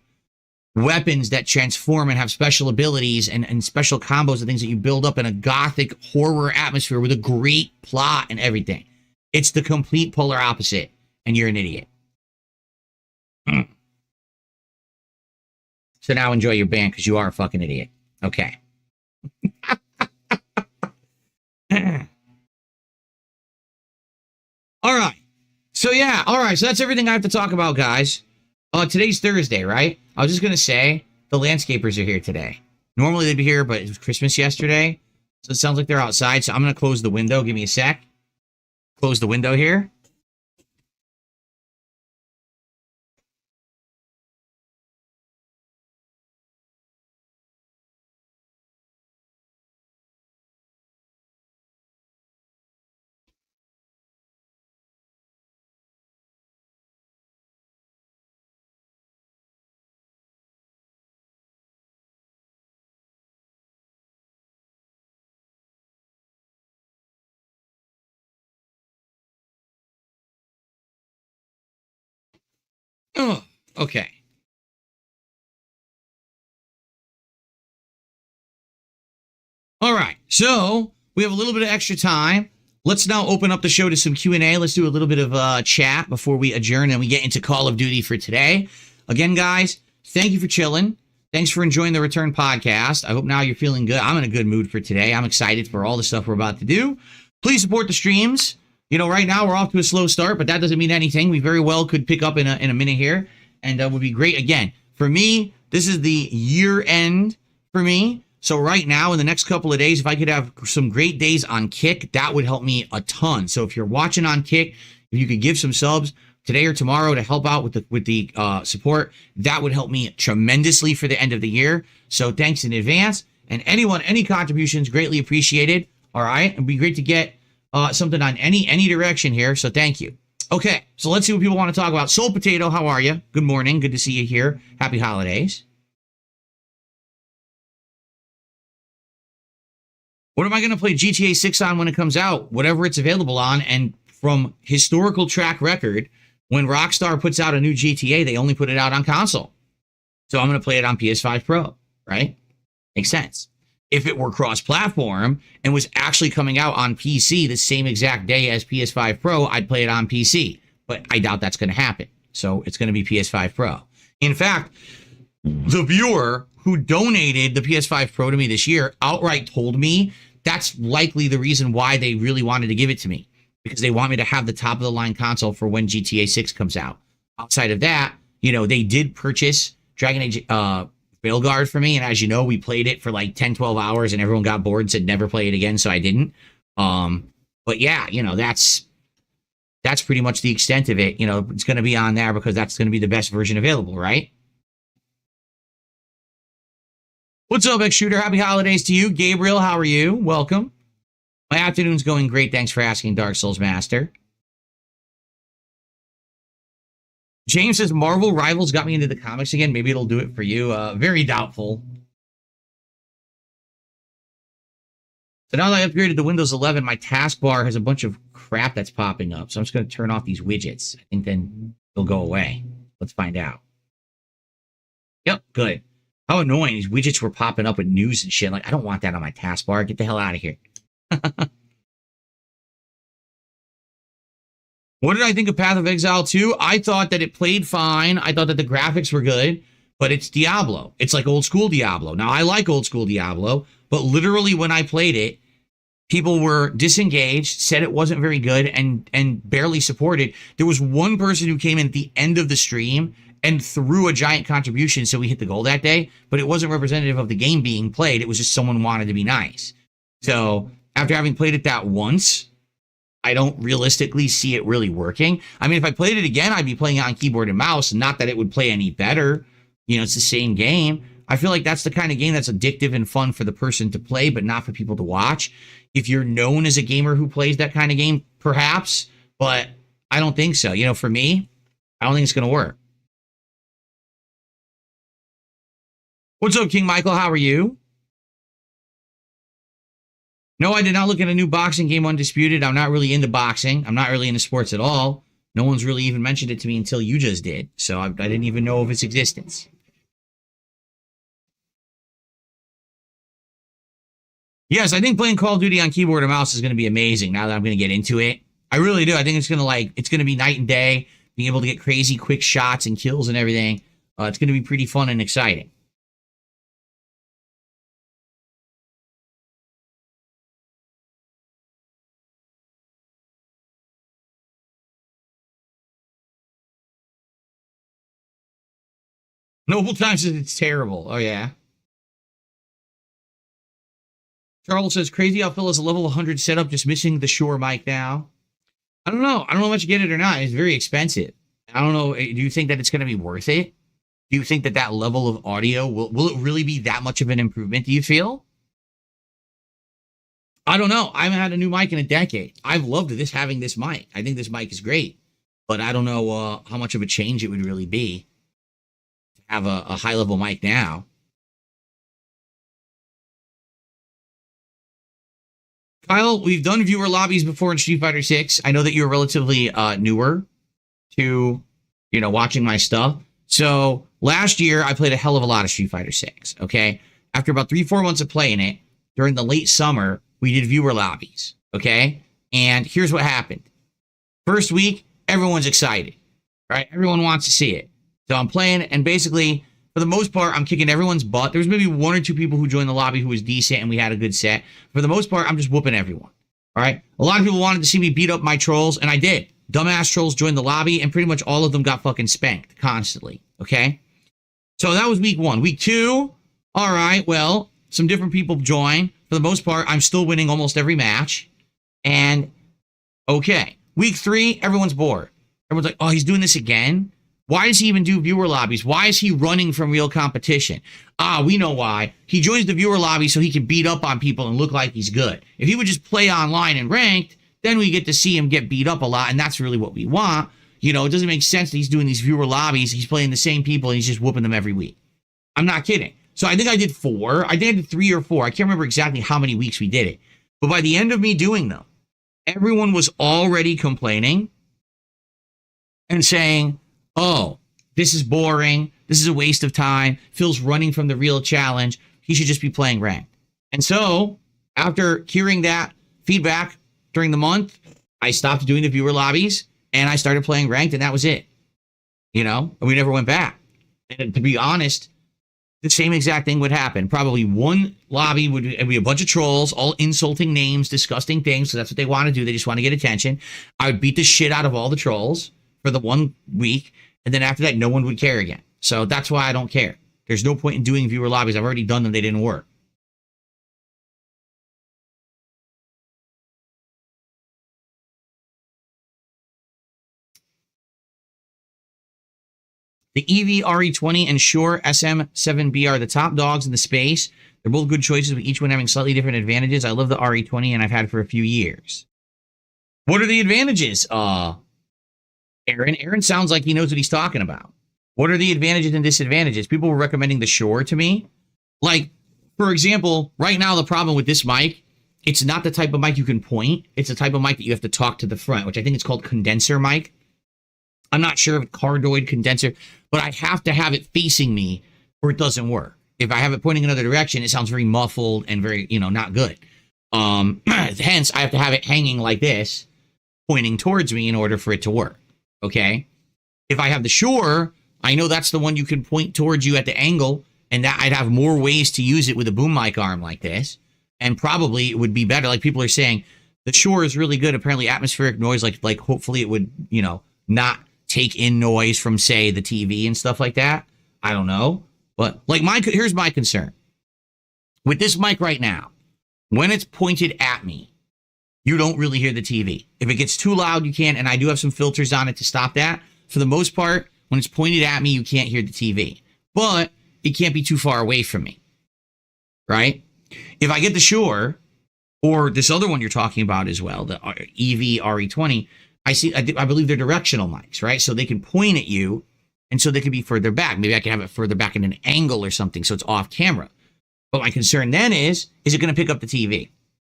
Weapons that transform and have special abilities and special combos and things that you build up in a gothic horror atmosphere with a great plot and everything. It's the complete polar opposite, and you're an idiot. So now enjoy your ban because you are a fucking idiot. Okay. All right. So yeah, all right. So that's everything I have to talk about, guys. Today's Thursday, right? I was just going to say, the landscapers are here today. Normally they'd be here, but it was Christmas yesterday. So it sounds like they're outside. So I'm going to close the window. Give me a sec. Close the window here. Oh, okay. All right. So we have a little bit of extra time. Let's now open up the show to some Q&A. Let's do a little bit of chat before we adjourn and we get into Call of Duty for today. Again, guys, thank you for chilling. Thanks for enjoying the Return podcast. I hope now you're feeling good. I'm in a good mood for today. I'm excited for all the stuff we're about to do. Please support the streams. Right now we're off to a slow start, but that doesn't mean anything. We very well could pick up in a minute here, and would be great. Again, for me, this is the year end for me. So right now, in the next couple of days, if I could have some great days on Kick, that would help me a ton. So if you're watching on Kick, if you could give some subs today or tomorrow to help out with the support, that would help me tremendously for the end of the year. So thanks in advance. And any contributions, greatly appreciated. All right, it'd be great to get something on any direction here. So thank you. Okay, so let's see what people want to talk about. Soul Potato, how are you? Good morning. Good to see you here. Happy holidays. What am I going to play GTA 6 on when it comes out? Whatever it's available on, and from historical track record, when Rockstar puts out a new GTA, they only put it out on console. So I'm going to play it on PS5 Pro, right? Makes sense. If it were cross-platform and was actually coming out on PC the same exact day as PS5 Pro, I'd play it on PC. But I doubt that's going to happen. So it's going to be PS5 Pro. In fact, the viewer who donated the PS5 Pro to me this year outright told me that's likely the reason why they really wanted to give it to me, because they want me to have the top of the line console for when GTA 6 comes out. Outside of that, they did purchase Dragon Age Veilguard for me, and as you know, we played it for like 10, 12 hours and everyone got bored and said never play it again, so I didn't. But yeah, that's pretty much the extent of it. It's going to be on there because that's going to be the best version available, right? What's up, X-Shooter? Happy holidays to you. Gabriel, how are you? Welcome. My afternoon's going great. Thanks for asking, Dark Souls Master. James says, Marvel Rivals got me into the comics again. Maybe it'll do it for you. Very doubtful. So now that I upgraded to Windows 11, my taskbar has a bunch of crap that's popping up. So I'm just going to turn off these widgets. I think then they'll go away. Let's find out. Yep, good. How annoying. These widgets were popping up with news and shit. Like, I don't want that on my taskbar. Get the hell out of here. What did I think of Path of Exile 2? I thought that it played fine. I thought that the graphics were good, but it's Diablo. It's like old school Diablo. Now, I like old school Diablo, but literally when I played it, people were disengaged, said it wasn't very good, and barely supported. There was one person who came in at the end of the stream and threw a giant contribution, so we hit the goal that day, but it wasn't representative of the game being played. It was just someone wanted to be nice. So after having played it that once, I don't realistically see it really working. I mean, if I played it again, I'd be playing it on keyboard and mouse, not that it would play any better. It's the same game. I feel like that's the kind of game that's addictive and fun for the person to play, but not for people to watch. If you're known as a gamer who plays that kind of game, perhaps, but I don't think so. For me, I don't think it's going to work. What's up, King Michael? How are you? No, I did not look at a new boxing game, Undisputed. I'm not really into boxing. I'm not really into sports at all. No one's really even mentioned it to me until you just did. So I didn't even know of its existence. Yes, I think playing Call of Duty on keyboard and mouse is going to be amazing now that I'm going to get into it. I really do. I think it's going to be night and day, being able to get crazy quick shots and kills and everything. It's going to be pretty fun and exciting. Noble Times says it's terrible. Oh, yeah. Charles says, crazy how Phil has a level 100 setup, just missing the Shure mic now. I don't know. I don't know how much you get it or not. It's very expensive. I don't know. Do you think that it's going to be worth it? Do you think that that level of audio, will it really be that much of an improvement, do you feel? I don't know. I haven't had a new mic in a decade. I've loved having this mic. I think this mic is great. But I don't know how much of a change it would really be to have a high-level mic now. Kyle, we've done viewer lobbies before in Street Fighter 6. I know that you're relatively newer to, watching my stuff. So last year, I played a hell of a lot of Street Fighter 6, okay? After about 3-4 months of playing it, during the late summer, we did viewer lobbies, okay? And here's what happened. First week, everyone's excited, right? Everyone wants to see it. So I'm playing, and basically, for the most part, I'm kicking everyone's butt. There was maybe 1 or 2 people who joined the lobby who was decent, and we had a good set. For the most part, I'm just whooping everyone, all right? A lot of people wanted to see me beat up my trolls, and I did. Dumbass trolls joined the lobby, and pretty much all of them got fucking spanked constantly, okay? So that was week 1. Week 2, all right, well, some different people joined. For the most part, I'm still winning almost every match. And, okay. Week 3, everyone's bored. Everyone's like, oh, he's doing this again? Why does he even do viewer lobbies? Why is he running from real competition? We know why. He joins the viewer lobby so he can beat up on people and look like he's good. If he would just play online and ranked, then we get to see him get beat up a lot, and that's really what we want. It doesn't make sense that he's doing these viewer lobbies. He's playing the same people, and he's just whooping them every week. I'm not kidding. So I think I did 4. I think I did 3 or 4. I can't remember exactly how many weeks we did it. But by the end of me doing them, everyone was already complaining and saying, oh, this is boring. This is a waste of time. Phil's running from the real challenge. He should just be playing ranked. And so after hearing that feedback during the month, I stopped doing the viewer lobbies and I started playing ranked, and that was it. And we never went back. And to be honest, the same exact thing would happen. Probably one lobby would be a bunch of trolls, all insulting names, disgusting things. So that's what they want to do. They just want to get attention. I would beat the shit out of all the trolls for the 1 week. And then after that, no one would care again. So that's why I don't care. There's no point in doing viewer lobbies. I've already done them. They didn't work. The EV RE20 and Shure SM7B are the top dogs in the space. They're both good choices, with each one having slightly different advantages. I love the RE20, and I've had it for a few years. What are the advantages, Aaron? Aaron sounds like he knows what he's talking about. What are the advantages and disadvantages? People were recommending the Shure to me. Like, for example, right now the problem with this mic, it's not the type of mic you can point. It's the type of mic that you have to talk to the front, which I think it's called condenser mic. I'm not sure if it's cardioid condenser, but I have to have it facing me or it doesn't work. If I have it pointing another direction, it sounds very muffled and very, not good. Hence, I have to have it hanging like this, pointing towards me in order for it to work. Okay? If I have the Shure, I know that's the one you can point towards you at the angle, and that I'd have more ways to use it with a boom mic arm like this, and probably it would be better. Like people are saying, the Shure is really good. Apparently, atmospheric noise, like hopefully it would, not take in noise from, say, the TV and stuff like that. I don't know. But here's my concern. With this mic right now, when it's pointed at me, you don't really hear the TV. If it gets too loud, you can, and I do have some filters on it to stop that. For the most part, when it's pointed at me, you can't hear the TV. But it can't be too far away from me. Right? If I get the Shure, or this other one you're talking about as well, the EV RE20, I believe they're directional mics, right? So they can point at you, and so they can be further back. Maybe I can have it further back in an angle or something, so it's off camera. But my concern then is it going to pick up the TV?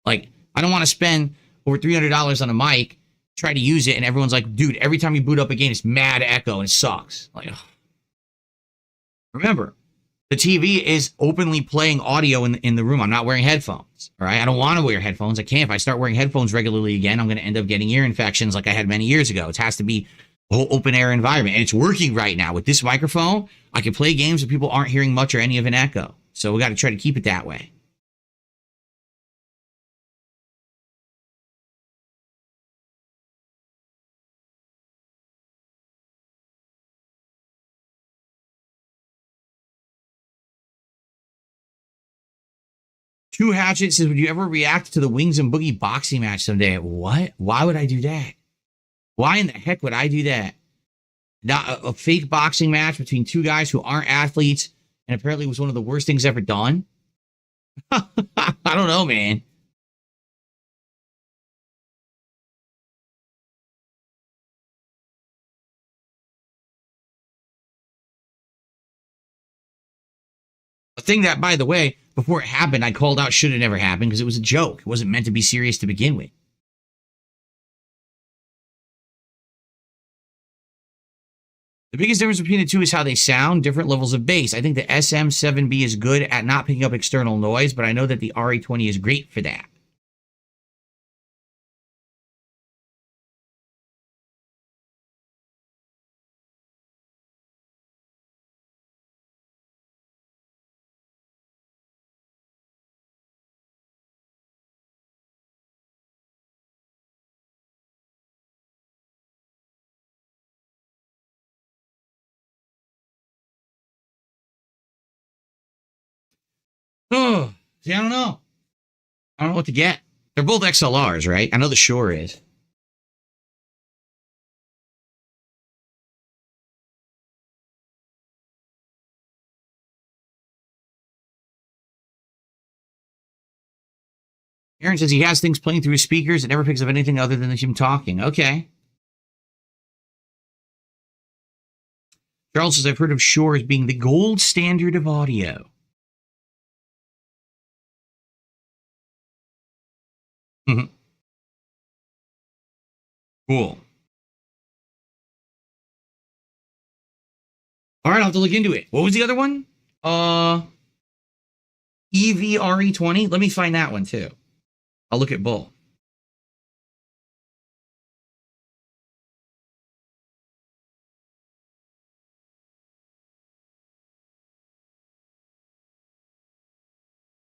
Like, I don't want to spend over $300 on a mic, try to use it, and everyone's like, dude, every time you boot up a game, it's mad echo, and it sucks. Like, ugh. Remember, the TV is openly playing audio in the room. I'm not wearing headphones, all right? I don't want to wear headphones. I can't. If I start wearing headphones regularly again, I'm going to end up getting ear infections like I had many years ago. It has to be a whole open air environment, and it's working right now. With this microphone, I can play games where people aren't hearing much or any of an echo. So we got to try to keep it that way. Two Hatchet says, would you ever react to the Wings and Boogie boxing match someday? What? Why would I do that? Why in the heck would I do that? Not a fake boxing match between two guys who aren't athletes, and apparently was one of the worst things ever done? I don't know, man. A thing that, by the way, before it happened, I called out should have never happened because it was a joke. It wasn't meant to be serious to begin with. The biggest difference between the two is how they sound, different levels of bass. I think the SM7B is good at not picking up external noise, but I know that the RE20 is great for that. Oh, see, I don't know. I don't know what to get. They're both XLRs, right? I know the Shure is. Aaron says he has things playing through his speakers. It never picks up anything other than him talking. Okay. Charles says, I've heard of Shure as being the gold standard of audio. Mm-hmm. Cool. All right, I'll have to look into it. What was the other one? EVRE20. Let me find that one too. I'll look at both.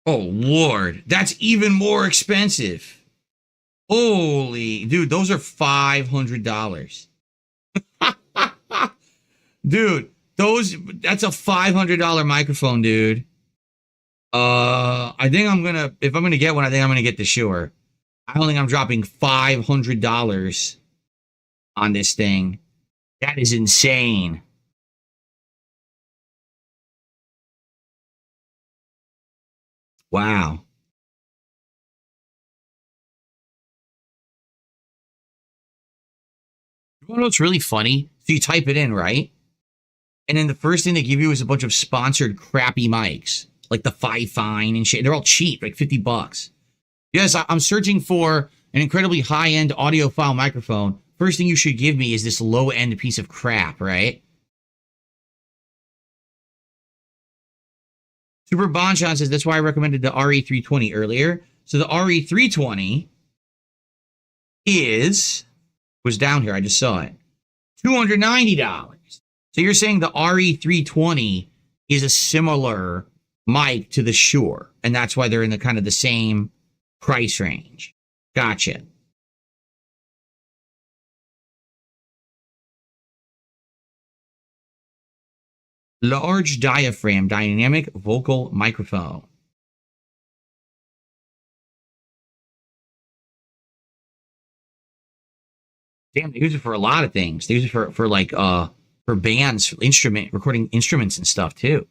Oh, Lord. That's even more expensive. Holy, dude, those are $500. Dude, that's a $500 microphone, dude. I think if I'm gonna get one, I think I'm gonna get the Shure. I don't think I'm dropping $500 on this thing. That is insane. Wow. You know what's really funny? So you type it in, right? And then the first thing they give you is a bunch of sponsored crappy mics, like the Fine and shit. They're all cheap, like $50. Yes, I'm searching for an incredibly high-end audiophile microphone. First thing you should give me is this low-end piece of crap, right? Super Bonchon says, that's why I recommended the RE320 earlier. So the RE320 was down here. I just saw it. $290. So you're saying the RE320 is a similar mic to the Shure, and that's why they're in the kind of the same price range. Gotcha. Large diaphragm dynamic vocal microphone. Damn, they use it for a lot of things. They use it for like for bands, recording instruments and stuff too.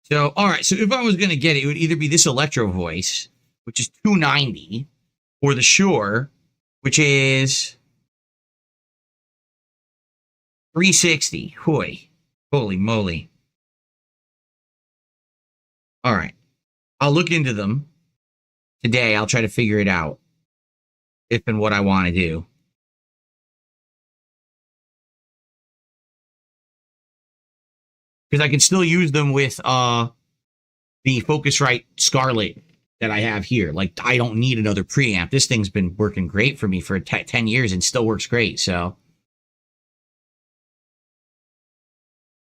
So, all right. So if I was going to get it, it would either be this Electro Voice, which is $290, or the Shure, which is $360. Holy moly. All right. I'll look into them today. I'll try to figure it out if and what I want to do. Because I can still use them with the Focusrite Scarlett that I have here. Like, I don't need another preamp. This thing's been working great for me for 10 years and still works great. So,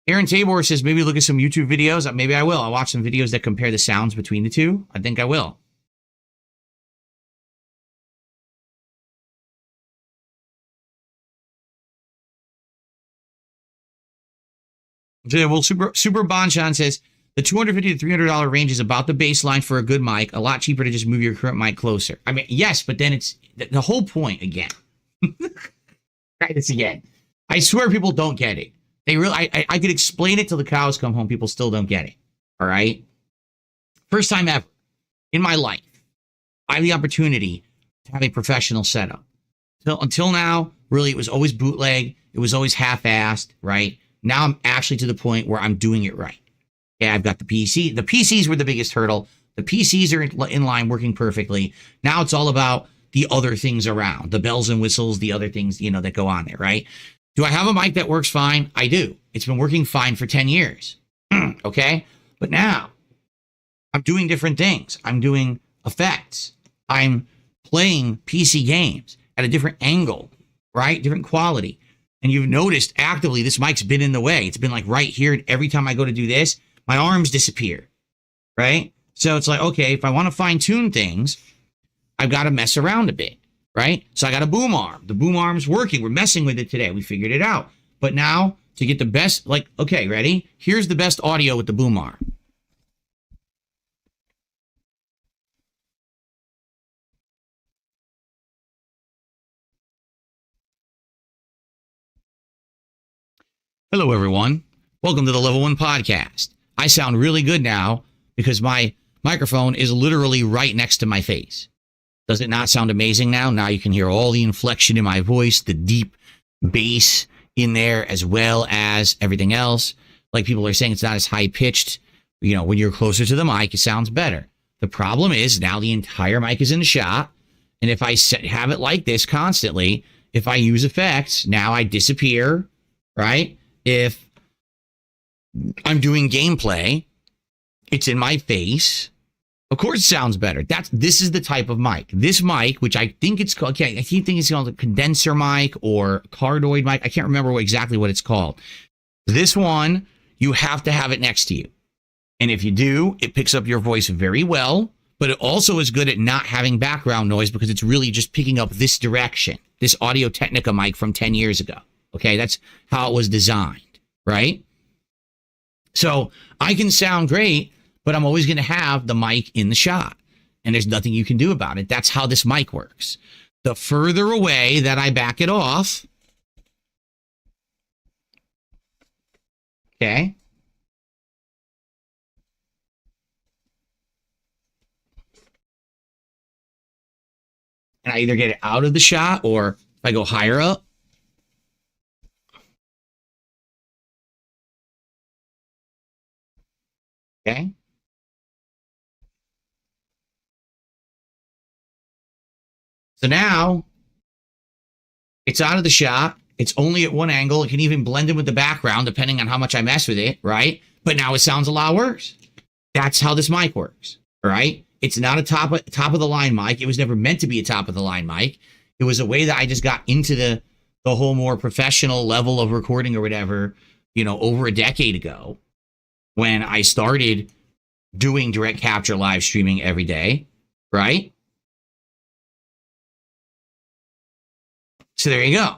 Aaron Tabor says, maybe look at some YouTube videos. Maybe I will. I'll watch some videos that compare the sounds between the two. I think I will. Well, Super Bonchon says, the $250 to $300 range is about the baseline for a good mic. A lot cheaper to just move your current mic closer. I mean, yes, but then it's the whole point again. Try this again. I swear people don't get it. They really, I could explain it till the cows come home. People still don't get it. All right. First time ever in my life, I have the opportunity to have a professional setup. Until now, really, it was always bootleg. It was always half-assed, right? Now I'm actually to the point where I'm doing it right. Yeah, I've got the PC. The PCs were the biggest hurdle. The PCs are in line, working perfectly. Now it's all about the other things around, the bells and whistles, the other things, that go on there, right? Do I have a mic that works fine? I do. It's been working fine for 10 years. Okay? But now I'm doing different things. I'm doing effects. I'm playing PC games at a different angle, right? Different quality. And you've noticed actively this mic's been in the way. It's been like right here. And every time I go to do this, my arms disappear, right? So it's like, okay, if I want to fine tune things, I've got to mess around a bit, right? So I got a boom arm. The boom arm's working. We're messing with it today. We figured it out. But now to get the best, like, okay, ready? Here's the best audio with the boom arm. Hello, everyone. Welcome to the Level 1 Podcast. I sound really good now because my microphone is literally right next to my face. Does it not sound amazing now? Now you can hear all the inflection in my voice, the deep bass in there, as well as everything else. Like people are saying it's not as high pitched. You know, when you're closer to the mic, it sounds better. The problem is now the entire mic is in the shot. And if I have it like this constantly, if I use effects, now I disappear, right? If I'm doing gameplay, it's in my face. Of course it sounds better. This is the type of mic. This mic, which I think it's called, I keep thinking it's called a condenser mic or cardioid mic. I can't remember exactly what it's called. This one, you have to have it next to you. And if you do, it picks up your voice very well, but it also is good at not having background noise because it's really just picking up this direction, this Audio-Technica mic from 10 years ago. Okay, that's how it was designed, right? So I can sound great, but I'm always going to have the mic in the shot, and there's nothing you can do about it. That's how this mic works. The further away that I back it off, okay, and I either get it out of the shot or if I go higher up, okay. So now it's out of the shot. It's only at one angle. It can even blend in with the background depending on how much I mess with it, right? But now it sounds a lot worse. That's how this mic works, right? It's not a top of the line mic. It was never meant to be a top of the line mic. It was a way that I just got into the whole more professional level of recording or whatever, you know, over a decade ago when I started doing direct capture live streaming every day, right? So there you go.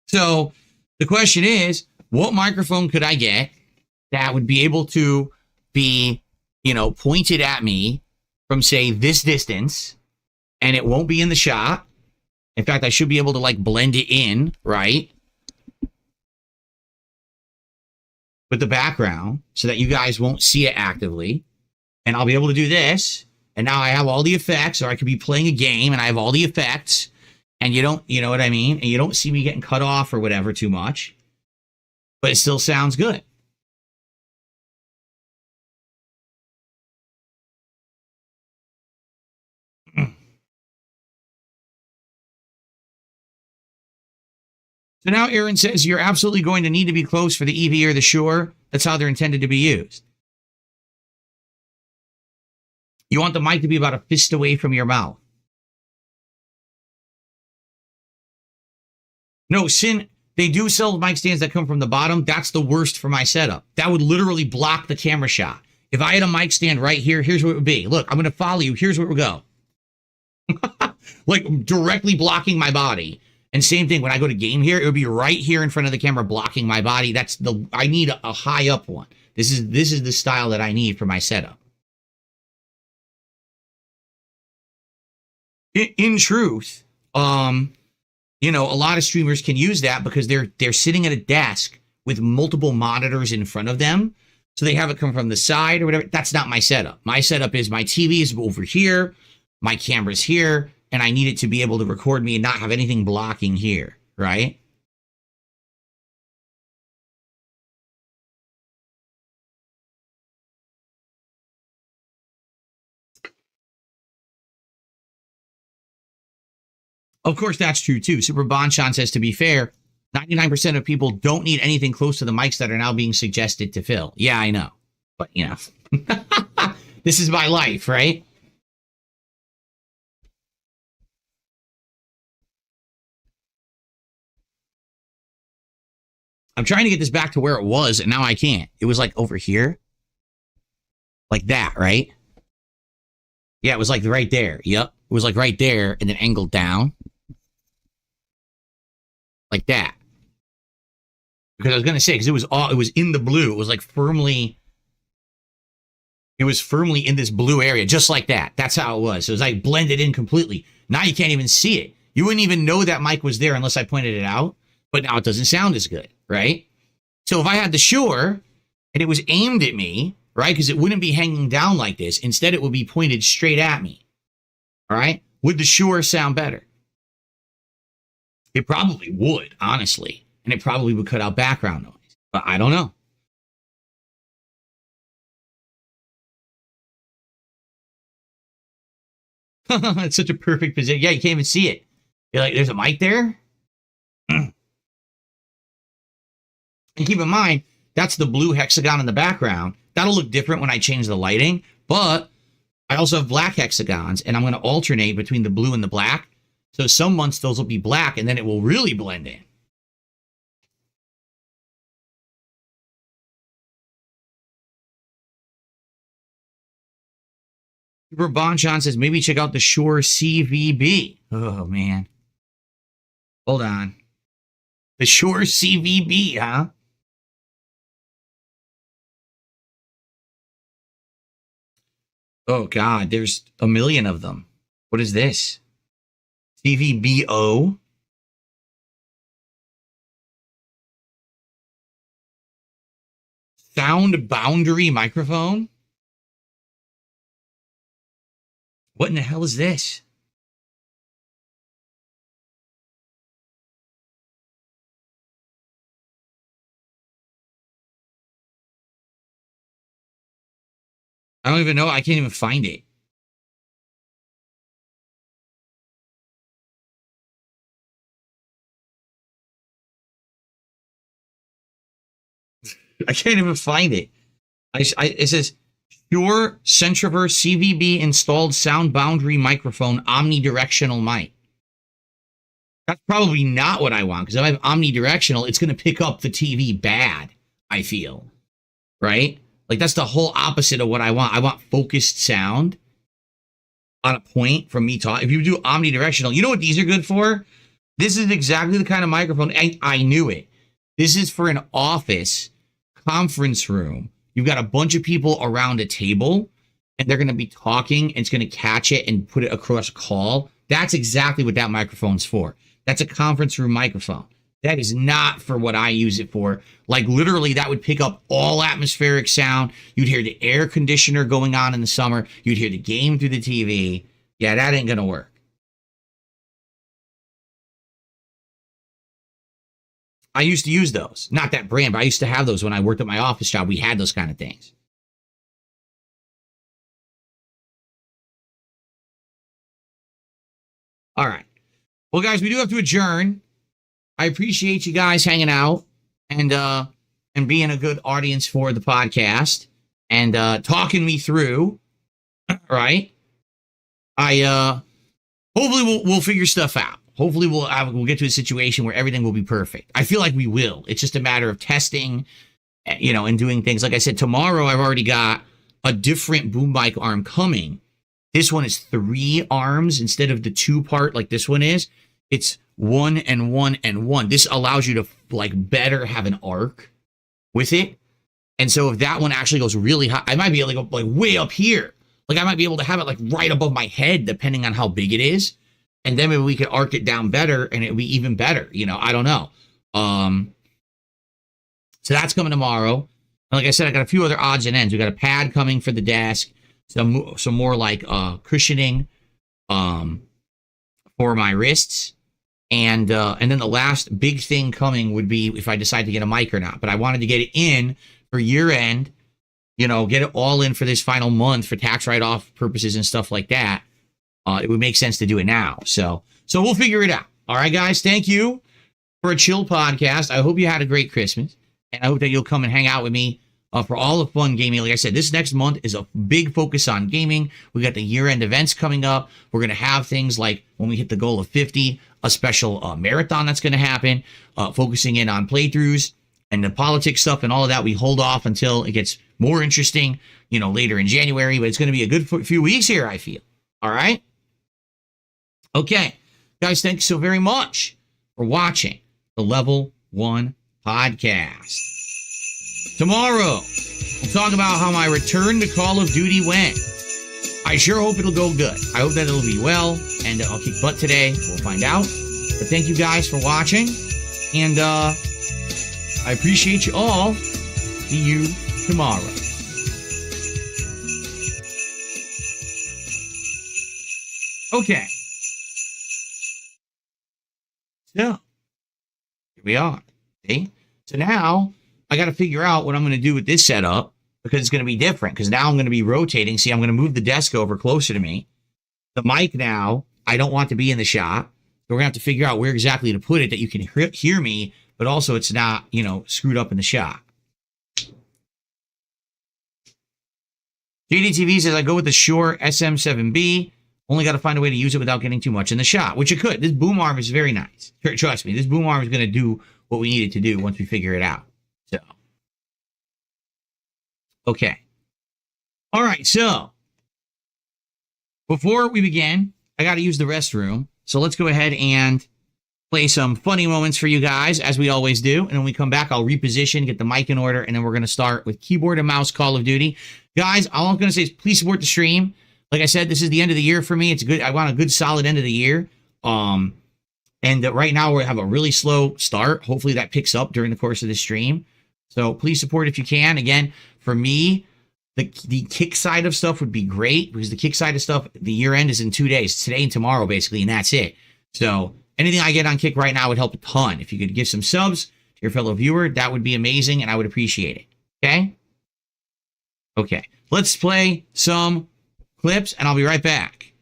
So the question is, what microphone could I get that would be able to be, you know, pointed at me from, say, this distance, and it won't be in the shot? In fact, I should be able to, like, blend it in, right, with the background so that you guys won't see it actively. And I'll be able to do this, and now I have all the effects, or I could be playing a game, and I have all the effects, and you don't, you know what I mean? And you don't see me getting cut off or whatever too much, but it still sounds good. So now Aaron says you're absolutely going to need to be close for the EV or the Shure. That's how they're intended to be used. You want the mic to be about a fist away from your mouth. No, Sin, they do sell mic stands that come from the bottom. That's the worst for my setup. That would literally block the camera shot. If I had a mic stand right here, here's what it would be. Look, I'm going to follow you. Here's where it would go. Like directly blocking my body. And same thing, when I go to game here, it would be right here in front of the camera blocking my body. I need a high up one. This is the style that I need for my setup. In truth, you know, a lot of streamers can use that because they're sitting at a desk with multiple monitors in front of them. So they have it come from the side or whatever. That's not my setup. My setup is my TV is over here, my camera's here, and I need it to be able to record me and not have anything blocking here, right? Of course, that's true too. Super Bonchan says, to be fair, 99% of people don't need anything close to the mics that are now being suggested to fill. Yeah, I know. But, you know, this is my life, right? I'm trying to get this back to where it was, and now I can't. It was like over here. Like that, right? Yeah, it was like right there. Yep. It was like right there, and then angled down. Like that. Because I was going to say, because it was in the blue. It was like firmly in this blue area, just like that. That's how it was. So it was like blended in completely. Now you can't even see it. You wouldn't even know that mic was there unless I pointed it out. But now it doesn't sound as good, right? So if I had the Shure and it was aimed at me, right? Because it wouldn't be hanging down like this. Instead, it would be pointed straight at me. All right? Would the Shure sound better? It probably would, honestly. And it probably would cut out background noise. But I don't know. It's such a perfect position. Yeah, you can't even see it. You're like, there's a mic there. And keep in mind, that's the blue hexagon in the background. That'll look different when I change the lighting, but I also have black hexagons, and I'm going to alternate between the blue and the black. So some months those will be black, and then it will really blend in. Super Bonchon says, maybe check out the Shure CVB. Oh, man. Hold on. The Shure CVB, huh? Oh, God, there's a million of them. What is this? CVBO? Sound boundary microphone? What in the hell is this? I don't even know. I can't even find it. I can't even find it. It says Shure Centriverse CVB installed sound boundary microphone omnidirectional mic. That's probably not what I want, because if I have omnidirectional, it's going to pick up the TV bad, I feel. Right? Like, that's the whole opposite of what I want. I want focused sound on a point from me talking. If you do omnidirectional, you know what these are good for? This is exactly the kind of microphone. I knew it. This is for an office conference room. You've got a bunch of people around a table, and they're going to be talking, and it's going to catch it and put it across a call. That's exactly what that microphone's for. That's a conference room microphone. That is not for what I use it for. Like, literally, that would pick up all atmospheric sound. You'd hear the air conditioner going on in the summer. You'd hear the game through the TV. Yeah, that ain't going to work. I used to use those. Not that brand, but I used to have those when I worked at my office job. We had those kind of things. All right. Well, guys, we do have to adjourn. I appreciate you guys hanging out and being a good audience for the podcast and talking me through. All right. Hopefully we'll figure stuff out. Hopefully we'll get to a situation where everything will be perfect. I feel like we will. It's just a matter of testing, and doing things. Like I said, tomorrow I've already got a different boom mic arm coming. This one is 3 arms instead of the 2-part like this one is. It's 1 and 1 and 1. This allows you to better have an arc with it. And so if that one actually goes really high, I might be able to go way up here. I might be able to have it right above my head, depending on how big it is. And then maybe we could arc it down better and it'd be even better. I don't know. So that's coming tomorrow. And like I said, I got a few other odds and ends. We got a pad coming for the desk. Some more cushioning for my wrists. And then the last big thing coming would be if I decide to get a mic or not. But I wanted to get it in for year end, get it all in for this final month for tax write-off purposes and stuff like that. It would make sense to do it now. So we'll figure it out. All right, guys. Thank you for a chill podcast. I hope you had a great Christmas. And I hope that you'll come and hang out with me for all the fun gaming. Like I said, this next month is a big focus on gaming. We got the year-end events coming up. We're going to have things like when we hit the goal of 50, a special marathon that's going to happen, focusing in on playthroughs and the politics stuff and all of that. We hold off until it gets more interesting, later in January. But it's going to be a good few weeks here, I feel. All right? Okay. Guys, thanks so very much for watching the Level 1 podcast. Tomorrow, we'll talk about how my return to Call of Duty went. I sure hope it'll go good. I hope that it'll be well, and I'll kick butt today. We'll find out. But thank you guys for watching, and I appreciate you all. See you tomorrow. Okay. So, here we are. See? So now, I got to figure out what I'm going to do with this setup because it's going to be different. Because now I'm going to be rotating. See, I'm going to move the desk over closer to me. The mic now, I don't want to be in the shot. So we're going to have to figure out where exactly to put it that you can hear me, but also it's not, screwed up in the shot. JDTV says, I go with the Shure SM7B. Only got to find a way to use it without getting too much in the shot, which it could. This boom arm is very nice. Trust me, this boom arm is going to do what we need it to do once we figure it out. So, okay. All right, so before we begin, I got to use the restroom. So let's go ahead and play some funny moments for you guys, as we always do. And when we come back, I'll reposition, get the mic in order, and then we're going to start with keyboard and mouse Call of Duty. Guys, all I'm going to say is please support the stream. Like I said, this is the end of the year for me. It's good. I want a good, solid end of the year. And right now we have a really slow start. Hopefully that picks up during the course of the stream. So please support if you can. Again, for me, the kick side of stuff would be great, because the kick side of stuff, the year end is in 2 days, today and tomorrow, basically, and that's it. So anything I get on kick right now would help a ton. If you could give some subs to your fellow viewer, that would be amazing, and I would appreciate it. Okay? Okay. Let's play some clips, and I'll be right back.